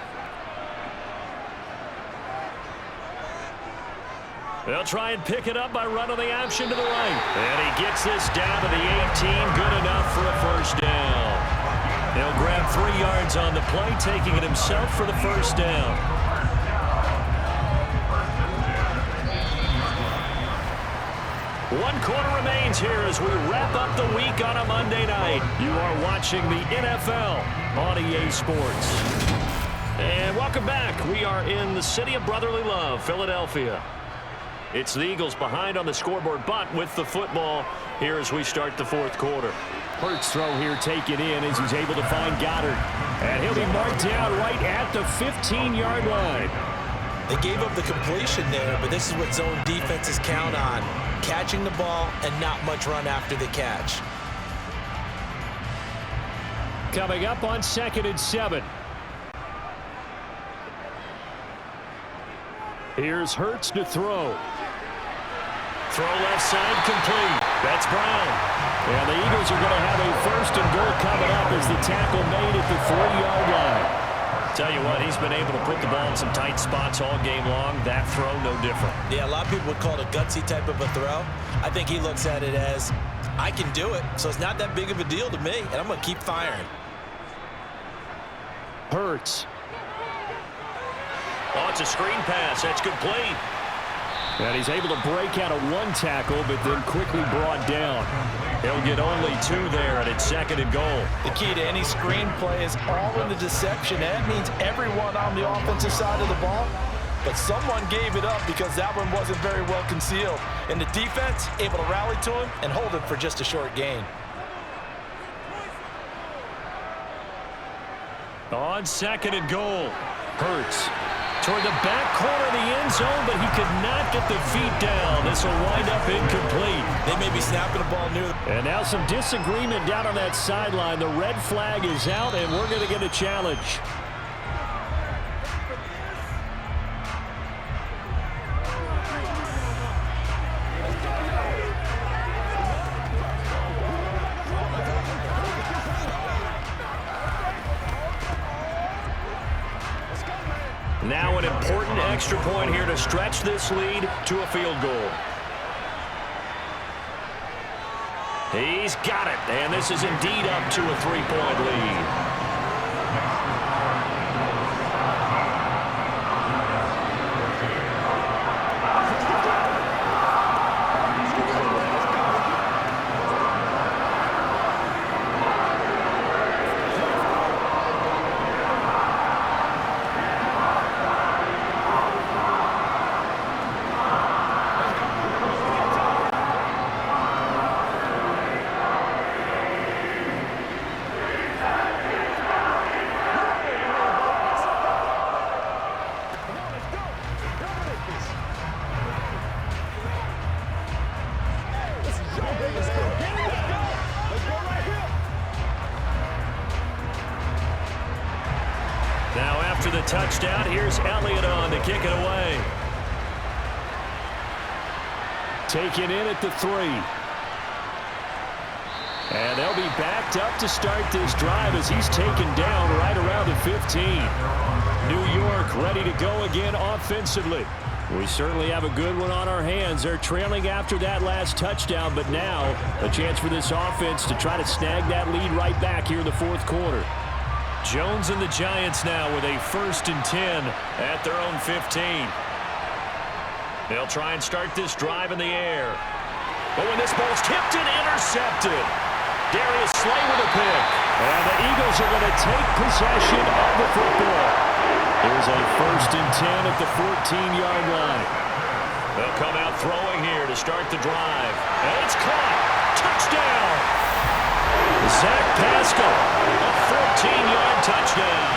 They'll try and pick it up by running the option to the right. And he gets this down to the 18. Good enough for a first down. He'll grab 3 yards on the play, taking it himself for the first down. One quarter remains here as we wrap up the week on a Monday night. You are watching the NFL on EA Sports. And welcome back. We are in the city of brotherly love, Philadelphia. It's the Eagles behind on the scoreboard, but with the football here as we start the 4th quarter. Hurts throw here taken in as he's able to find Goddard. And he'll be marked down right at the 15-yard line. They gave up the completion there, but this is what zone defenses count on. Catching the ball and not much run after the catch. Coming up on 2nd and 7. Here's Hurts to throw. Throw left side complete. That's Brown. And the Eagles are going to have a first and goal coming up as the tackle made at the 3-yard line. Tell you what, he's been able to put the ball in some tight spots all game long. That throw, no different. Yeah, a lot of people would call it a gutsy type of a throw. I think he looks at it as, I can do it, so it's not that big of a deal to me, and I'm going to keep firing. Hurts. Oh, it's a screen pass. That's complete. And he's able to break out of one tackle, but then quickly brought down. He'll get only 2 there, and it's 2nd and goal. The key to any screen play is all in the deception. That means everyone on the offensive side of the ball, but someone gave it up because that one wasn't very well concealed. And the defense able to rally to him and hold it for just a short gain. On 2nd and goal. Hurts. Toward the back corner of the end zone, but he could not get the feet down. This will wind up incomplete. They may be snapping the ball near the... And now some disagreement down on that sideline. The red flag is out, and we're going to get a challenge. Now an important extra point here to stretch this lead to a field goal. He's got it, and this is indeed up to a 3-point lead. Now after the touchdown, here's Elliott on to kick it away. Taken in at the 3. And they'll be backed up to start this drive as he's taken down right around the 15. New York ready to go again offensively. We certainly have a good one on our hands. They're trailing after that last touchdown, but now a chance for this offense to try to snag that lead right back here in the 4th quarter. Jones and the Giants now with a 1st and 10 at their own 15. They'll try and start this drive in the air. Oh, and this ball's tipped and intercepted. Darius Slay with a pick. And the Eagles are going to take possession of the football. Here's a 1st and 10 at the 14-yard line. They'll come out throwing here to start the drive. And it's caught. Touchdown. Zach Pascal, a 14-yard touchdown.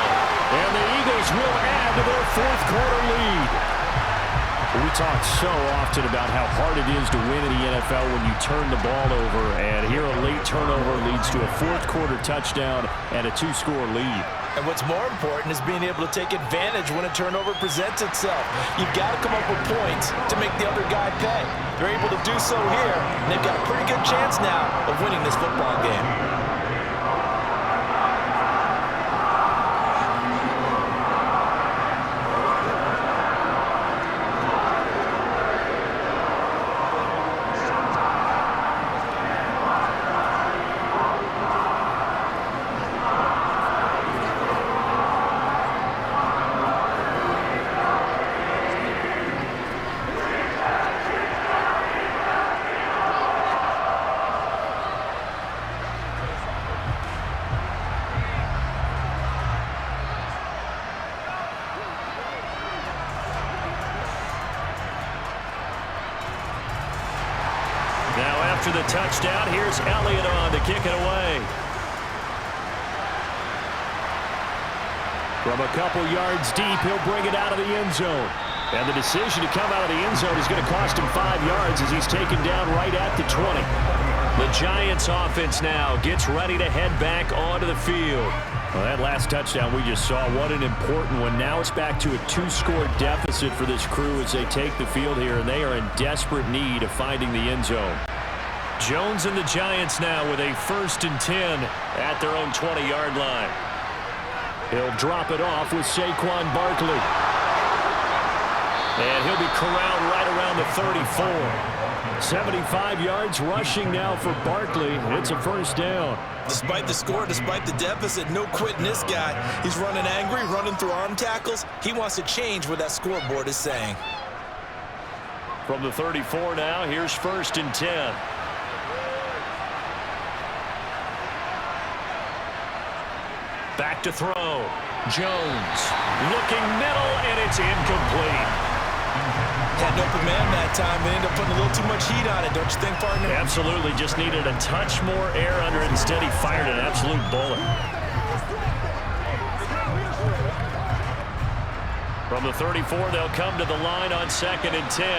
And the Eagles will add to their 4th quarter lead. We talk so often about how hard it is to win in the NFL when you turn the ball over, and here a late turnover leads to a 4th quarter touchdown and a 2-score lead. And what's more important is being able to take advantage when a turnover presents itself. You've got to come up with points to make the other guy pay. They're able to do so here, and they've got a pretty good chance now of winning this football game. After the touchdown, here's Elliott on to kick it away. From a couple yards deep, he'll bring it out of the end zone. And the decision to come out of the end zone is going to cost him 5 yards as he's taken down right at the 20. The Giants offense now gets ready to head back onto the field. Well, that last touchdown we just saw, what an important one. Now it's back to a 2-score deficit for this crew as they take the field here, and they are in desperate need of finding the end zone. Jones and the Giants now with a 1st and 10 at their own 20-yard line. He'll drop it off with Saquon Barkley. And he'll be corralled right around the 34. 75 yards rushing now for Barkley. It's a 1st down. Despite the score, despite the deficit, no quitting this guy. He's running angry, running through arm tackles. He wants to change what that scoreboard is saying. From the 34 now, here's 1st and 10. Back to throw. Jones looking middle, and it's incomplete. Had an open man that time and ended up putting a little too much heat on it, don't you think, partner? Absolutely. Just needed a touch more air under it. Instead, he fired an absolute bullet. From the 34, they'll come to the line on 2nd and 10.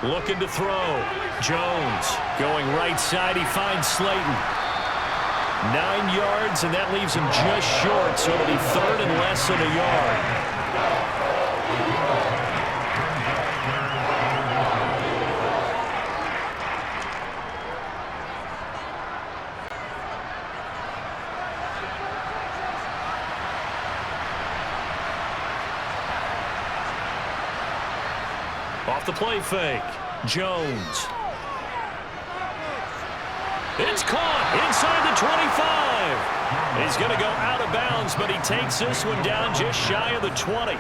Looking to throw. Jones going right side. He finds Slayton. 9 yards, and that leaves him just short, so it'll be 3rd and less than a yard. Off the play fake. Jones. It's caught inside the 25. He's going to go out of bounds, but he takes this one down just shy of the 20.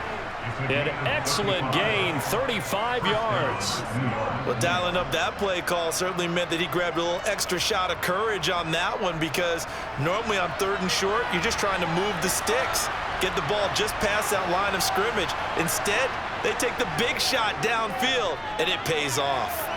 An excellent gain, 35 yards. Well, dialing up that play call certainly meant that he grabbed a little extra shot of courage on that one, because normally on 3rd and short, you're just trying to move the sticks, get the ball just past that line of scrimmage. Instead, they take the big shot downfield, and it pays off.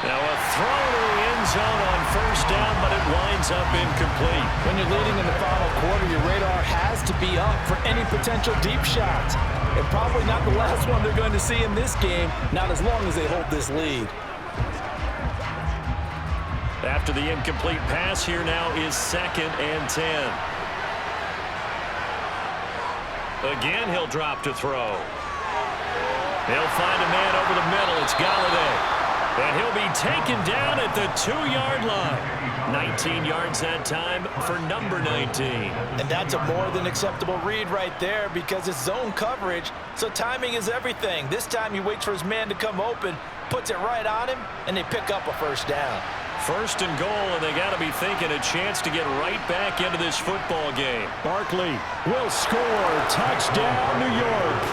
Now a throw to the end zone on 1st down, but it winds up incomplete. When you're leading in the final quarter, your radar has to be up for any potential deep shots. And probably not the last one they're going to see in this game, not as long as they hold this lead. After the incomplete pass, here now is 2nd and 10. Again, he'll drop to throw. He'll find a man over the middle. It's Galladay. And he'll be taken down at the 2-yard line. 19 yards that time for number 19. And that's a more than acceptable read right there, because it's zone coverage, so timing is everything. This time he waits for his man to come open, puts it right on him, and they pick up a 1st down. 1st and goal, and they got to be thinking a chance to get right back into this football game. Barkley will score. Touchdown, New York.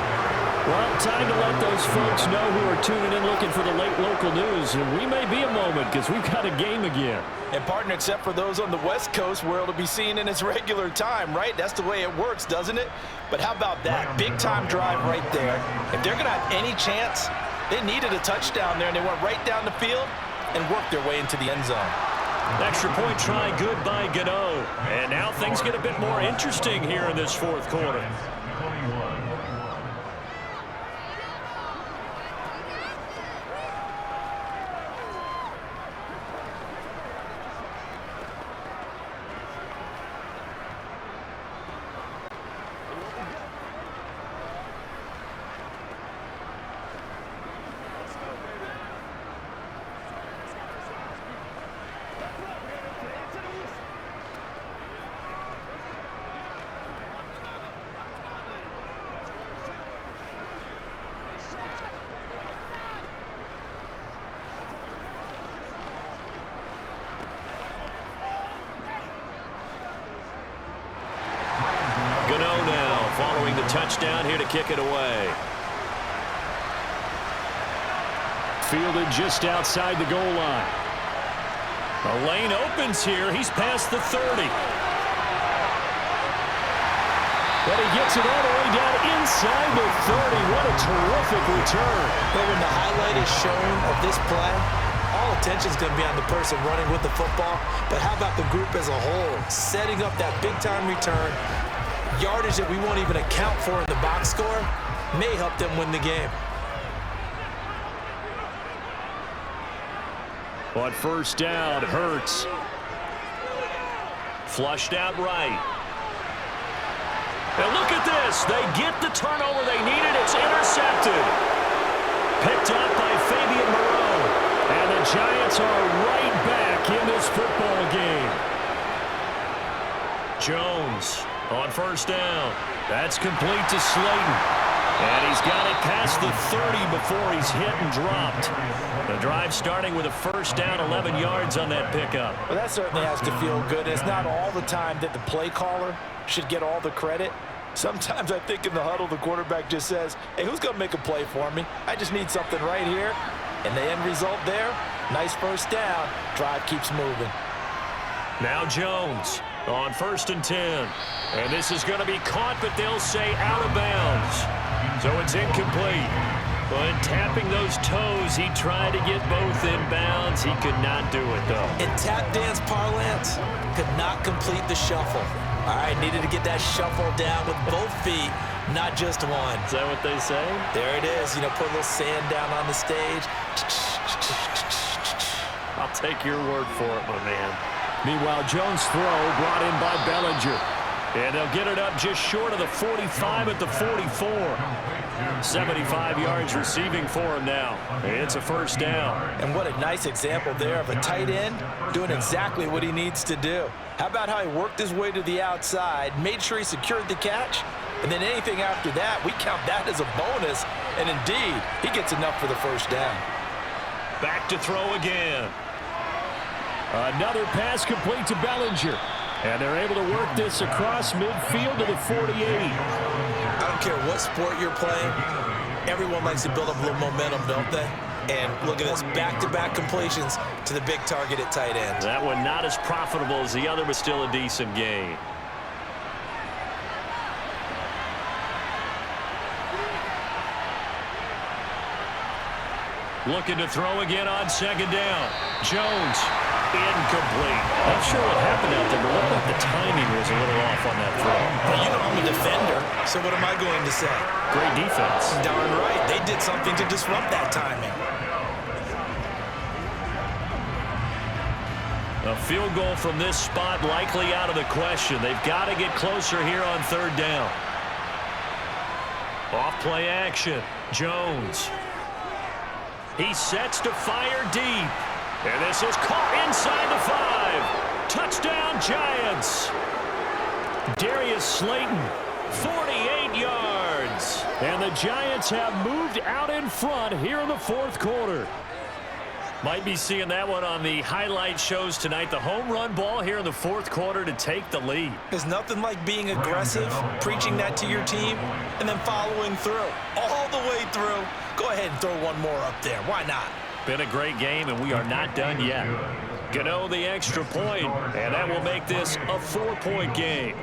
Well, time to let those folks know who are tuning in looking for the late local news. And we may be a moment, because we've got a game again. And partner, except for those on the West Coast where it'll be seen in its regular time, right? That's the way it works, doesn't it? But how about that? Big time drive right there. If they're going to have any chance, they needed a touchdown there, and they went right down the field and worked their way into the end zone. Extra point try good by Gano. And now things get a bit more interesting here in this 4th quarter. Following the touchdown, here to kick it away. Fielded just outside the goal line. The lane opens here. He's past the 30. But he gets it all the way down inside the 30. What a terrific return. But when the highlight is shown of this play, all attention is going to be on the person running with the football. But how about the group as a whole, setting up that big-time return? Yardage that we won't even account for in the box score may help them win the game. On 1st down, Hurts Flushed out right. And look at this. They get the turnover they needed. It's intercepted. Picked up by Fabian Moreau. And the Giants are right back in this football game. Jones on first down. That's complete to Slayton. And he's got it past the 30 before he's hit and dropped. The drive starting with a first down, 11 yards on that pickup. Well, that certainly has to feel good. It's not all the time that the play caller should get all the credit. Sometimes I think in the huddle, the quarterback just says, hey, who's going to make a play for me? I just need something right here. And the end result there, nice first down. Drive keeps moving. Now Jones on first and 10. And this is going to be caught, but they'll say out of bounds. So it's incomplete. But tapping those toes, he tried to get both in bounds. He could not do it, though. In tap dance parlance, could not complete the shuffle. All right, needed to get that shuffle down with both feet, not just one. Is that what they say? There it is. You know, put a little sand down on the stage. I'll take your word for it, my man. Meanwhile, Jones' throw brought in by Bellinger. And they'll get it up just short of the 45 at the 44. 75 yards receiving for him now. It's a first down. And what a nice example there of a tight end doing exactly what he needs to do. How about how he worked his way to the outside, made sure he secured the catch, and then anything after that, we count that as a bonus. And indeed, he gets enough for the first down. Back to throw again. Another pass complete to Bellinger. And they're able to work this across midfield to the 48. I don't care what sport you're playing. Everyone likes to build up a little momentum, don't they? And look at this, back-to-back completions to the big target at tight end. That one not as profitable as the other, but still a decent gain. Looking to throw again on second down. Jones, incomplete. Not sure what happened out there, but looked like the timing was a little off on that throw. Well, you know I'm a defender, so what am I going to say? Great defense. Darn right. They did something to disrupt that timing. A field goal from this spot likely out of the question. They've got to get closer here on third down. Off play action. Jones. He sets to fire deep. And this is caught inside the 5. Touchdown, Giants. Darius Slayton, 48 yards. And the Giants have moved out in front here in the fourth quarter. Might be seeing that one on the highlight shows tonight. The home run ball here in the fourth quarter to take the lead. There's nothing like being aggressive, preaching that to your team, and then following through. All the way through. Go ahead and throw one more up there. Why not? Been a great game, and we are not done yet. Gano the extra point, and that will make this a 4-point game.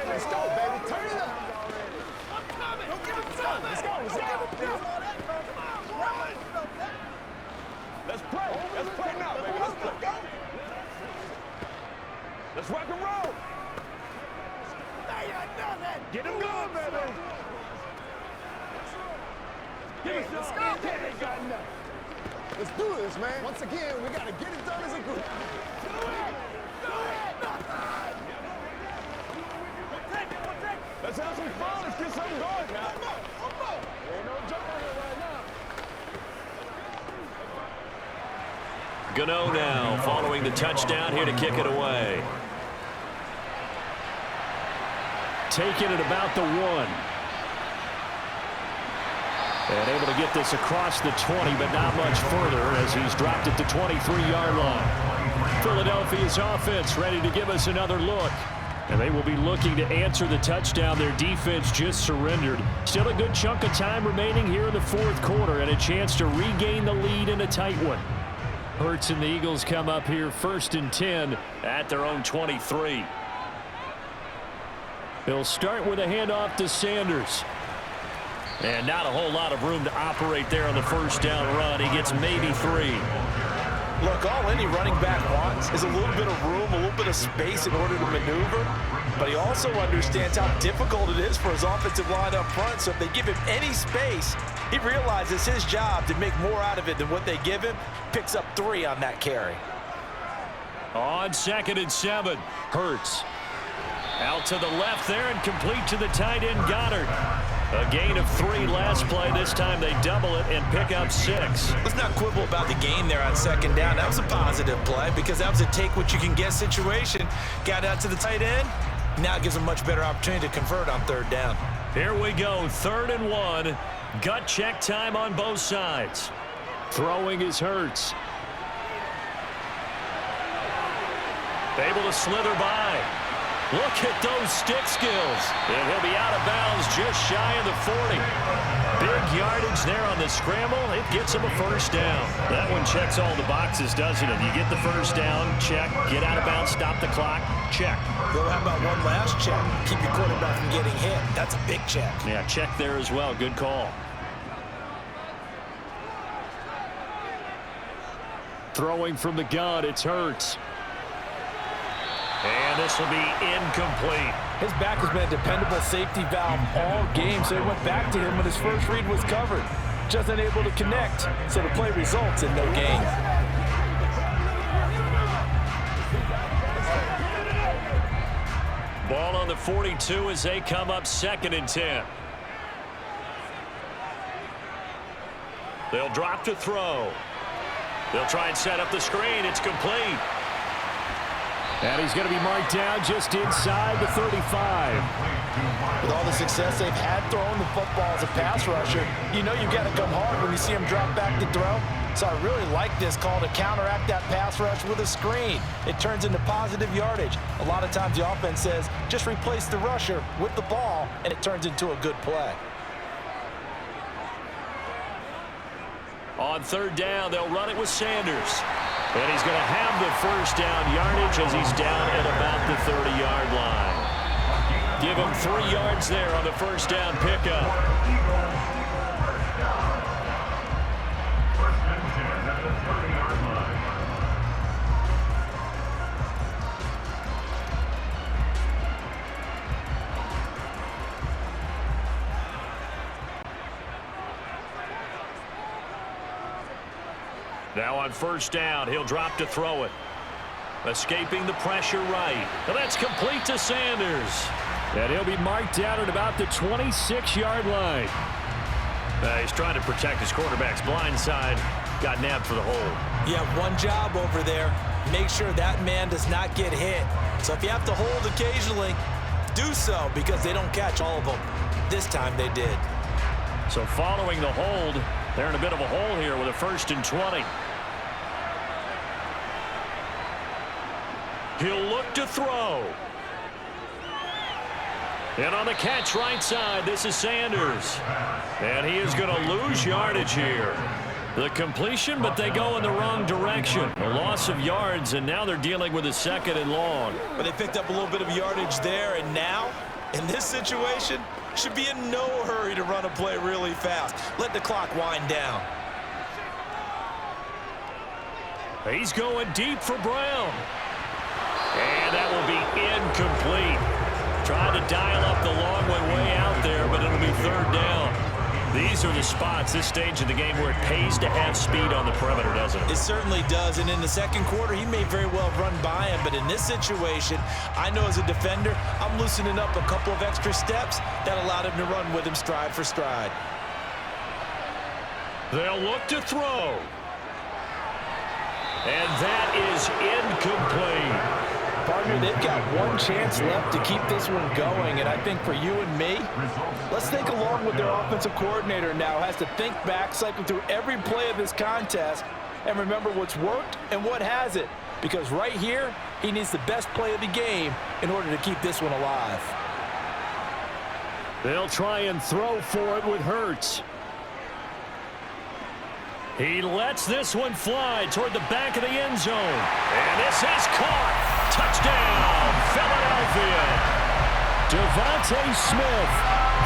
Let's go, baby. Turn it up. Let's go. Let's play. Let's play now, baby. Let's play. Let's rock and roll. Get him going, baby. Let's go. Let's do this, man. Once again, we got to get it done as a group. Do it. Let's have some fun. Let's get something going now. Ain't no joke on here right now. Gano now following the touchdown here to kick it away. Taking it about the 1. And able to get this across the 20, but not much further as he's dropped it to 23-yard line. Philadelphia's offense ready to give us another look. And they will be looking to answer the touchdown their defense just surrendered. Still a good chunk of time remaining here in the fourth quarter and a chance to regain the lead in a tight one. Hurts and the Eagles come up here first and 10 at their own 23. They'll start with a handoff to Sanders. And not a whole lot of room to operate there on the first down run. He gets maybe 3. Look, all any running back wants is a little bit of room, a little bit of space in order to maneuver. But he also understands how difficult it is for his offensive line up front. So if they give him any space, He realizes his job to make more out of it than what they give him. Picks up 3 on that carry. On 2nd and 7, Hurts. Out to the left there and complete to the tight end, Goddard. A gain of 3 last play. This time they double it and pick up 6. Let's not quibble about the gain there on 2nd down. That was a positive play because that was a take-what-you-can-get situation. Got out to the tight end. Now it gives them a much better opportunity to convert on 3rd down. Here we go, 3rd and 1. Gut check time on both sides. Throwing is Hurts. Able to slither by. Look at those stick skills. And he'll be out of bounds just shy of the 40. Big yardage there on the scramble. It gets him a 1st down. That one checks all the boxes, doesn't it? You get the 1st down, check. Get out of bounds, stop the clock, check. Well, how about one last check? Keep your quarterback from getting hit. That's a big check. Yeah, check there as well. Good call. Throwing from the gun, it's Hurts. And this will be incomplete. His back has been a dependable safety valve all game, so he went back to him when his first read was covered. Just unable to connect, so the play results in no gain. Ball on the 42 as they come up 2nd and 10. They'll drop to throw. They'll try and set up the screen. It's complete. And he's going to be marked down just inside the 35. With all the success they've had throwing the football as a pass rusher, you know you've got to come hard when you see him drop back to throw. So I really like this call to counteract that pass rush with a screen. It turns into positive yardage. A lot of times the offense says, just replace the rusher with the ball, and it turns into a good play. On 3rd down, they'll run it with Sanders. And he's going to have the 1st down yardage as he's down at about the 30-yard line. Give him 3 yards there on the 1st down pickup. Now on 1st down, he'll drop to throw it. Escaping the pressure right. And that's complete to Sanders. And he'll be marked down at about the 26-yard line. He's trying to protect his quarterback's blind side. Got nabbed for the hold. You have one job over there. Make sure that man does not get hit. So if you have to hold occasionally, do so because they don't catch all of them. This time they did. So following the hold, they're in a bit of a hole here with a 1st and 20. He'll look to throw. And on the catch right side, this is Sanders. And he is going to lose yardage here. The completion, but they go in the wrong direction. A loss of yards, and now they're dealing with a 2nd and long. But they picked up a little bit of yardage there, and now, in this situation, should be in no hurry to run a play really fast. Let the clock wind down. He's going deep for Brown. And that will be incomplete. Trying to dial up the long one way out there, but it'll be 3rd down. These are the spots, this stage of the game, where it pays to have speed on the perimeter, doesn't it? It certainly does, and in the 2nd quarter, he may very well run by him, but in this situation, I know as a defender, I'm loosening up a couple of extra steps that allowed him to run with him stride for stride. They'll look to throw. And that is incomplete. Partner, they've got one chance left to keep this one going, and I think for you and me, let's think along with their offensive coordinator now has to think back, cycle through every play of this contest, and remember what's worked and what hasn't, because right here, he needs the best play of the game in order to keep this one alive. They'll try and throw for it with Hurts. He lets this one fly toward the back of the end zone. And this is caught. Touchdown, Philadelphia. Devontae Smith,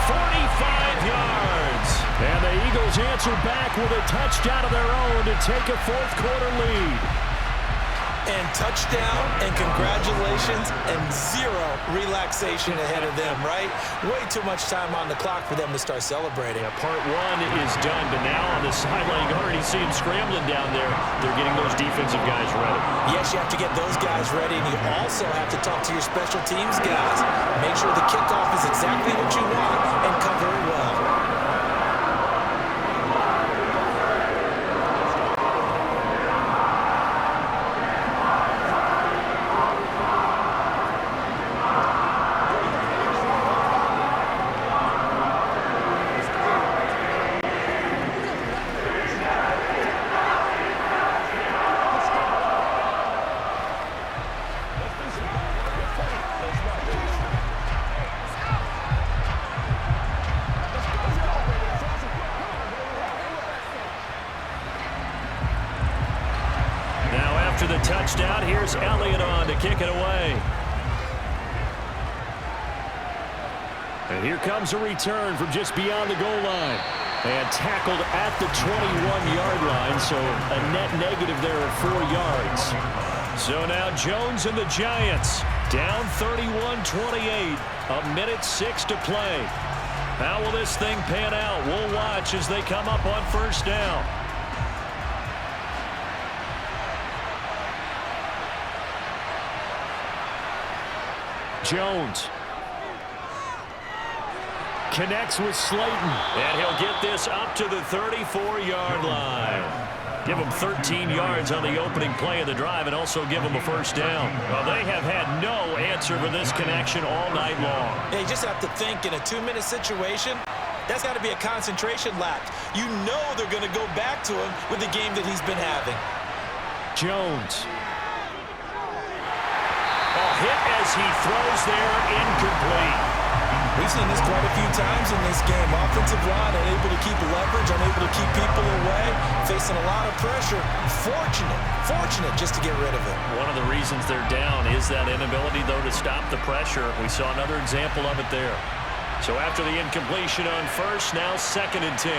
45 yards. And the Eagles answer back with a touchdown of their own to take a 4th quarter lead. And touchdown, and congratulations, and zero relaxation ahead of them, right? Way too much time on the clock for them to start celebrating. Yeah, part one is done, but now on the sideline, you already see them scrambling down there. They're getting those defensive guys ready. Yes, you have to get those guys ready, and you also have to talk to your special teams guys. Make sure the kickoff is exactly what you want and cover it well. After the touchdown, here's Elliott on to kick it away. And here comes a return from just beyond the goal line. And tackled at the 21-yard line, so a net negative there of 4 yards. So now Jones and the Giants down 31-28, 1:06 to play. How will this thing pan out? We'll watch as they come up on first down. Jones connects with Slayton, and he'll get this up to the 34-yard line. Give them 13 yards on the opening play of the drive and also give them a first down. Well, they have had no answer for this connection all night long. They just have to think in a 2-minute situation, that's got to be a concentration lapse. You know they're going to go back to him with the game that he's been having. Jones. Hit as he throws there, incomplete. We've seen this quite a few times in this game. Offensive line unable to keep leverage, unable to keep people away, facing a lot of pressure. Fortunate just to get rid of it. One of the reasons they're down is that inability, though, to stop the pressure. We saw another example of it there. So after the incompletion on first, now 2nd and 10.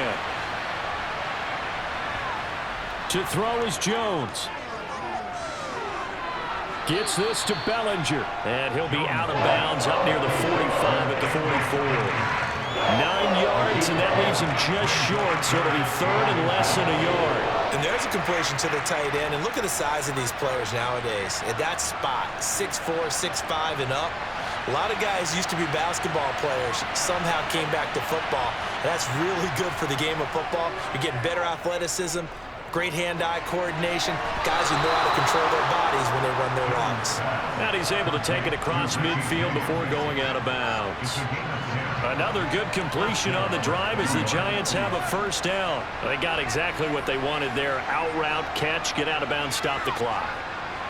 To throw is Jones. Gets this to Bellinger, and he'll be out of bounds up near the 45 at the 44. 9 yards, and that leaves him just short, so it'll be 3rd and less than a yard. And there's a completion to the tight end, and look at the size of these players nowadays. At that spot, 6'4", 6'5", and up. A lot of guys used to be basketball players, somehow came back to football. And that's really good for the game of football. You're getting better athleticism, great hand-eye coordination, guys who know how to control their bodies when they run their routes. And he's able to take it across midfield before going out of bounds. Another good completion on the drive as the Giants have a first down. They got exactly what they wanted there. Out route, catch, get out of bounds, stop the clock.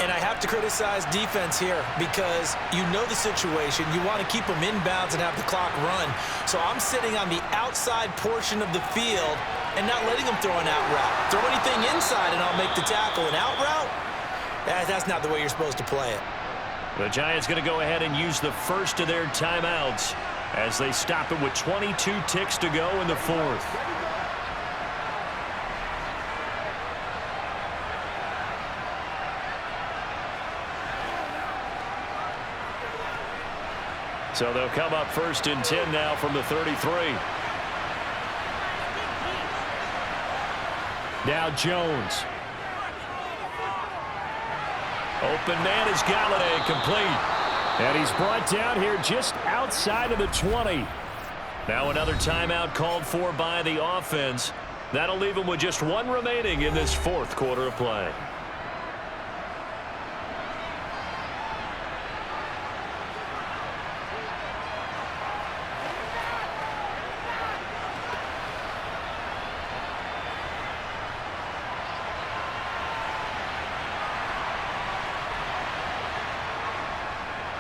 And I have to criticize defense here because you know the situation. You want to keep them inbounds and have the clock run. So I'm sitting on the outside portion of the field and not letting them throw an out route. Throw anything inside and I'll make the tackle. An out route? That's not the way you're supposed to play it. The Giants going to go ahead and use the first of their timeouts as they stop it with 22 ticks to go in the 4th. So they'll come up 1st and 10 now from the 33. Now Jones. Open man is Galladay, complete. And he's brought down here just outside of the 20. Now another timeout called for by the offense. That'll leave them with just 1 remaining in this 4th quarter of play.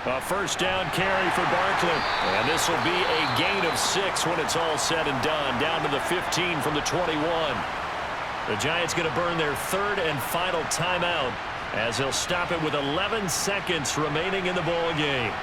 A first down carry for Barkley. And this will be a gain of 6 when it's all said and done. Down to the 15 from the 21. The Giants going to burn their 3rd and final timeout as they'll stop it with 11 seconds remaining in the ball game.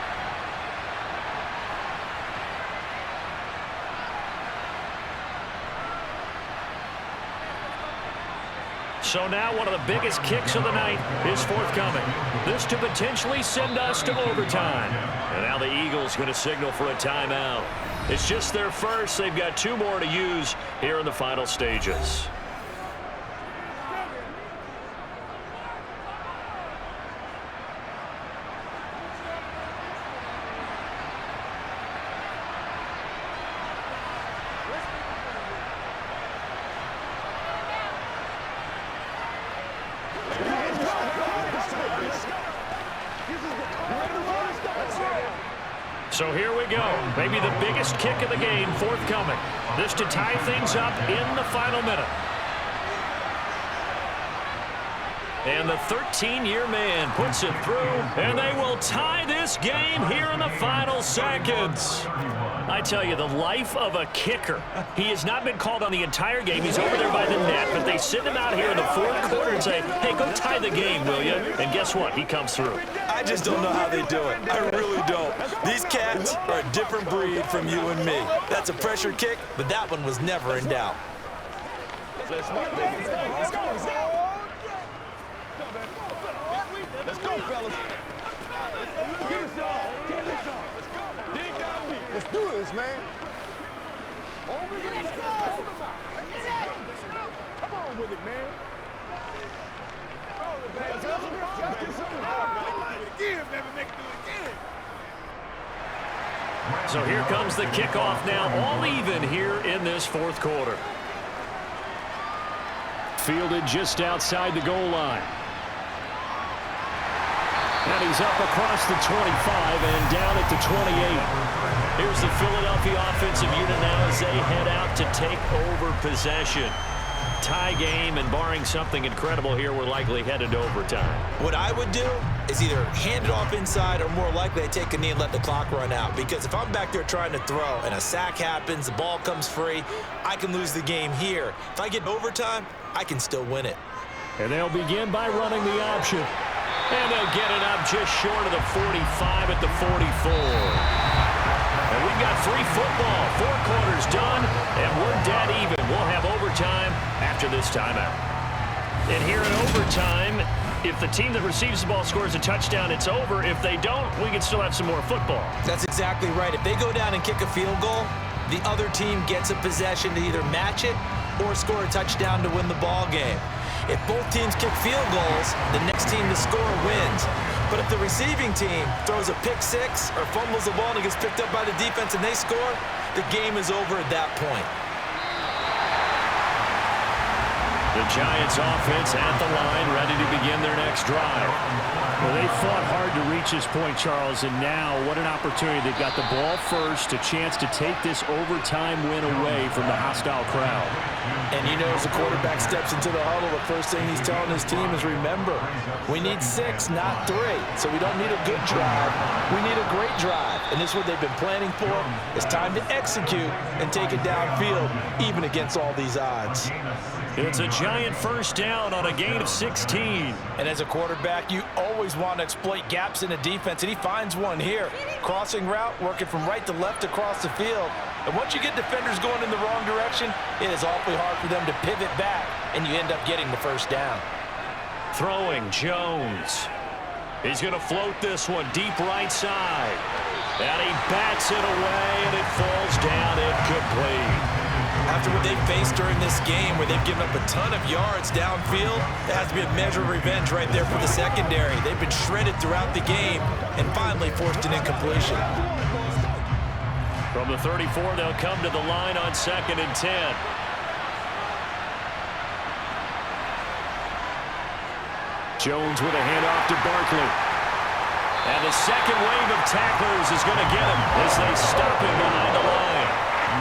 So now one of the biggest kicks of the night is forthcoming. This to potentially send us to overtime. And now the Eagles going to signal for a timeout. It's just their first. They've got 2 more to use here in the final stages. So here we go. Maybe the biggest kick of the game forthcoming. This to tie things up in the final minute. And the 13-year man puts it through, and they will tie this game here in the final seconds. I tell you, the life of a kicker. He has not been called on the entire game. He's over there by the net, but they send him out here in the 4th quarter and say, hey, go tie the game, will you? And guess what? He comes through. I just don't know how they do it. I really don't. These cats are a different breed from you and me. That's a pressure kick, but that one was never in doubt. Let's go, fellas. Let's do this, man. Come on with it, man. So here comes the kickoff now, all even here in this 4th quarter. Fielded just outside the goal line. And he's up across the 25 and down at the 28. Here's the Philadelphia offensive unit now as they head out to take over possession. Tie game, and barring something incredible here, we're likely headed to overtime. What I would do is either hand it off inside or more likely I take a knee and let the clock run out. Because if I'm back there trying to throw and a sack happens, the ball comes free, I can lose the game here. If I get overtime, I can still win it. And they'll begin by running the option. And they'll get it up just short of the 45 at the 44. And we've got free football. 4 quarters done, and we're dead even. We'll have overtime after this timeout. And here in overtime, if the team that receives the ball scores a touchdown, it's over. If they don't, we can still have some more football. That's exactly right. If they go down and kick a field goal, the other team gets a possession to either match it or score a touchdown to win the ball game. If both teams kick field goals, the next team to score wins. But if the receiving team throws a pick six or fumbles the ball and it gets picked up by the defense and they score, the game is over at that point. The Giants offense at the line, ready to begin their next drive. Well, they fought hard to reach this point, Charles, and now what an opportunity. They've got the ball first, a chance to take this overtime win away from the hostile crowd. And you know, as the quarterback steps into the huddle, the first thing he's telling his team is, remember, we need 6, not 3. So we don't need a good drive. We need a great drive. And this is what they've been planning for. It's time to execute and take it downfield, even against all these odds. It's a Giant first down on a gain of 16. And as a quarterback, you always want to exploit gaps in the defense, and he finds one here. Crossing route, working from right to left across the field. And once you get defenders going in the wrong direction, it is awfully hard for them to pivot back, and you end up getting the first down. Throwing Jones. He's going to float this one deep right side. And he bats it away, and it falls down incomplete. After what they've faced during this game, where they've given up a ton of yards downfield, there has to be a measure of revenge right there for the secondary. They've been shredded throughout the game and finally forced an incompletion. From the 34, they'll come to the line on 2nd and 10. Jones with a handoff to Barkley. And the second wave of tacklers is going to get him as they stop him behind the line.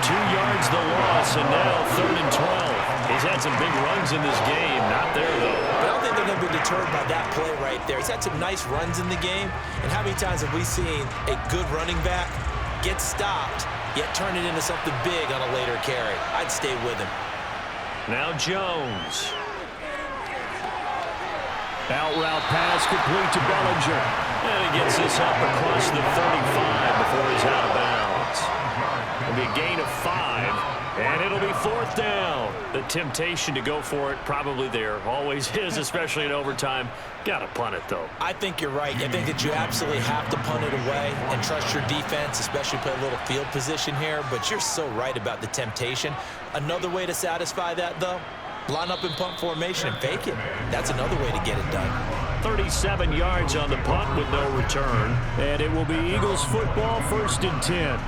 2 yards the loss, and now 3rd and 12. He's had some big runs in this game. Not there, though. But I don't think they're going to be deterred by that play right there. He's had some nice runs in the game. And how many times have we seen a good running back get stopped, yet turn it into something big on a later carry? I'd stay with him. Now Jones. Out route pass complete to Bellinger. And he gets this up across the 35 before he's out of bounds. It'll be a gain of 5, and it'll be 4th down. The temptation to go for it probably there. Always is, especially in overtime. Got to punt it, though. I think you're right. I think that you absolutely have to punt it away and trust your defense, especially play a little field position here. But you're so right about the temptation. Another way to satisfy that, though, line up in punt formation and fake it. That's another way to get it done. 37 yards on the punt with no return. And it will be Eagles football, 1st and 10.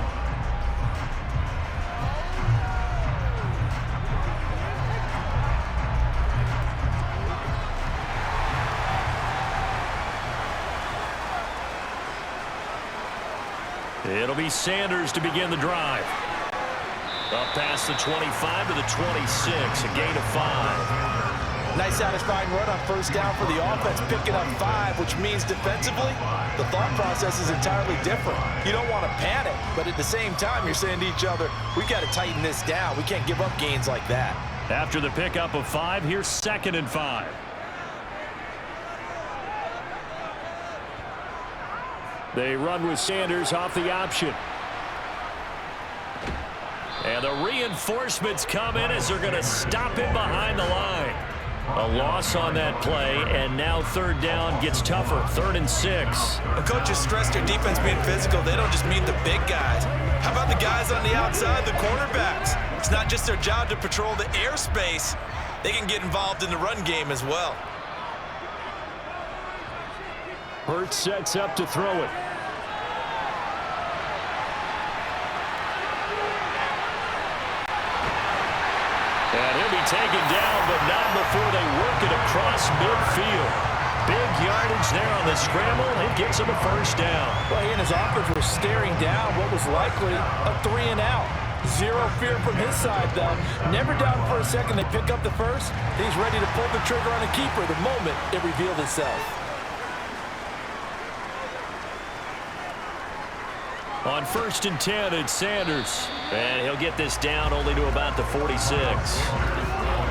It'll be Sanders to begin the drive. Up past the 25 to the 26, a gain of 5. Nice satisfying run on 1st down for the offense, picking up 5, which means defensively, the thought process is entirely different. You don't want to panic, but at the same time, you're saying to each other, we got to tighten this down. We can't give up gains like that. After the pickup of 5, here's 2nd and 5. They run with Sanders off the option. And the reinforcements come in as they're going to stop him behind the line. A loss on that play, and now 3rd down gets tougher. 3rd and 6. The coaches stress their defense being physical. They don't just mean the big guys. How about the guys on the outside, the cornerbacks? It's not just their job to patrol the airspace. They can get involved in the run game as well. Hurts sets up to throw it. And he'll be taken down, but not before they work it across midfield. Big yardage there on the scramble. It gets him a 1st down. Well, he and his offense were staring down what was likely a 3-and-out. Zero fear from his side, though. Never down for a second. They pick up the 1st. He's ready to pull the trigger on a keeper the moment it revealed itself. On 1st and 10, it's Sanders. And he'll get this down only to about the 46.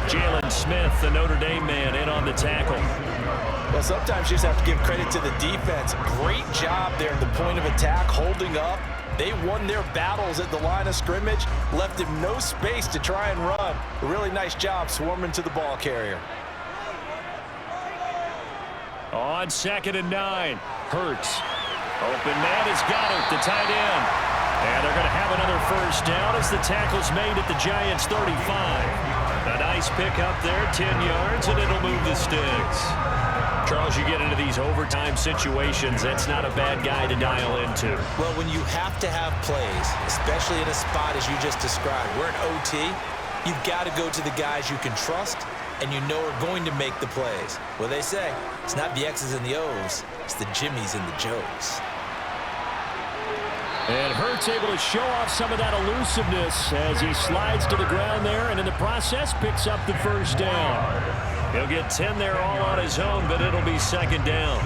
Jalen Smith, the Notre Dame man, in on the tackle. Well, sometimes you just have to give credit to the defense. Great job there at the point of attack, holding up. They won their battles at the line of scrimmage, left him no space to try and run. A really nice job swarming to the ball carrier. On 2nd and 9, Hurts. Open man has got it, the tight end. And they're going to have another 1st down as the tackle's made at the Giants' 35. A nice pickup there, 10 yards, and it'll move the sticks. Charles, you get into these overtime situations, that's not a bad guy to dial into. Well, when you have to have plays, especially in a spot as you just described, we're in OT, you've got to go to the guys you can trust and you know are going to make the plays. Well, they say, it's not the X's and the O's, it's the Jimmies and the Joes. And Hurts able to show off some of that elusiveness as he slides to the ground there, and in the process picks up the 1st down. He'll get 10 there all on his own, but it'll be 2nd down.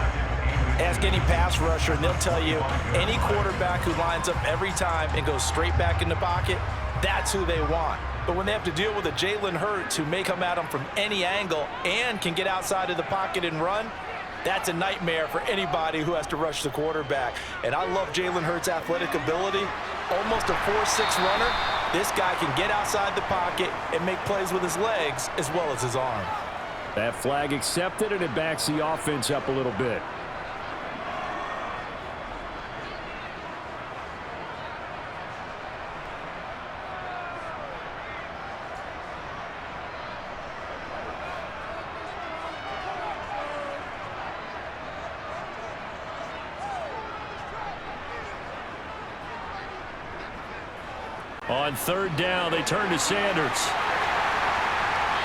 Ask any pass rusher, and they'll tell you any quarterback who lines up every time and goes straight back in the pocket, that's who they want. But when they have to deal with a Jalen Hurts who may come at them from any angle and can get outside of the pocket and run, that's a nightmare for anybody who has to rush the quarterback. And I love Jalen Hurts' athletic ability. Almost a 4.6 runner. This guy can get outside the pocket and make plays with his legs as well as his arm. That flag accepted, and it backs the offense up a little bit. On 3rd down, they turn to Sanders.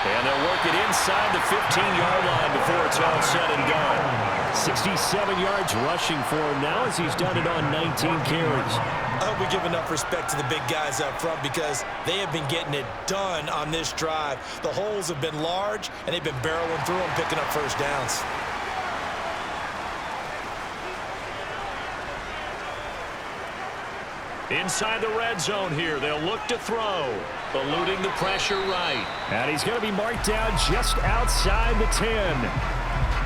And they'll work it inside the 15-yard line before it's all said and done. 67 yards rushing for him now as he's done it on 19 carries. I hope we give enough respect to the big guys up front because they have been getting it done on this drive. The holes have been large, and they've been barreling through them, picking up 1st downs. Inside the red zone here, they'll look to throw. Eluding the pressure right. And he's going to be marked down just outside the 10.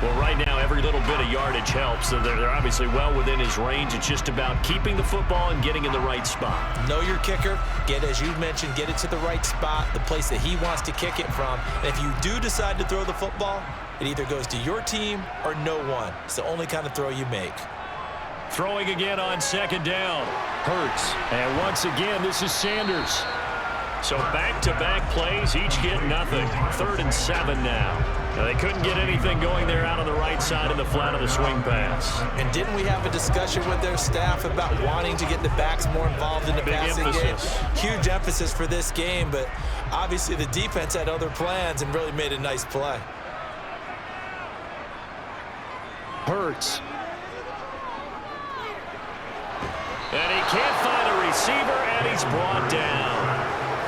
Well, right now, every little bit of yardage helps. So they're obviously well within his range. It's just about keeping the football and getting in the right spot. Know your kicker. As you mentioned, get it to the right spot, the place that he wants to kick it from. And if you do decide to throw the football, it either goes to your team or no one. It's the only kind of throw you make. Throwing again on second down. Hurts. And once again, this is Sanders. So back-to-back plays, each get nothing. 3rd and 7 now. Now, they couldn't get anything going there out on the right side of the flat of the swing pass. And didn't we have a discussion with their staff about wanting to get the backs more involved in the passing game? Huge emphasis for this game, but obviously the defense had other plans and really made a nice play. Hurts. And he can't find a receiver, and he's brought down.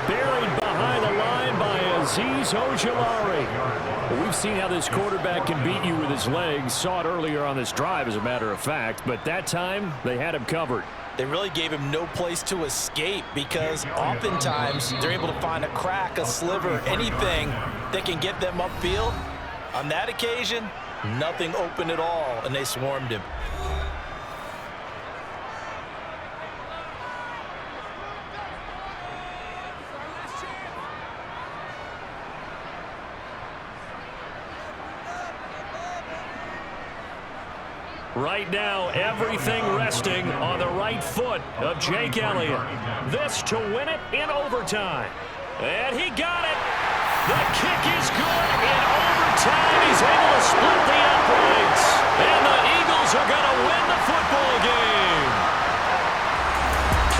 Buried behind the line by Azeez Ojulari. We've seen how this quarterback can beat you with his legs. Saw it earlier on this drive, as a matter of fact. But that time, they had him covered. They really gave him no place to escape because oftentimes they're able to find a crack, a sliver, anything that can get them upfield. On that occasion, nothing open at all, and they swarmed him. Right now, everything resting on the right foot of Jake Elliott. This to win it in overtime. And he got it. The kick is good. In overtime, he's able to split the uprights. And the Eagles are going to win the football game.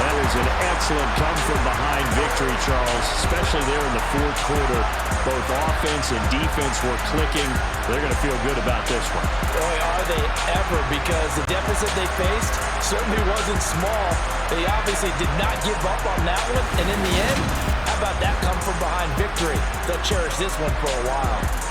That was an excellent come-from-behind victory, Charles, especially there in the 4th quarter. Both offense and defense were clicking. They're going to feel good about this one. Boy, are they ever, because the deficit they faced certainly wasn't small. They obviously did not give up on that one, and in the end, how about that come-from-behind victory? They'll cherish this one for a while.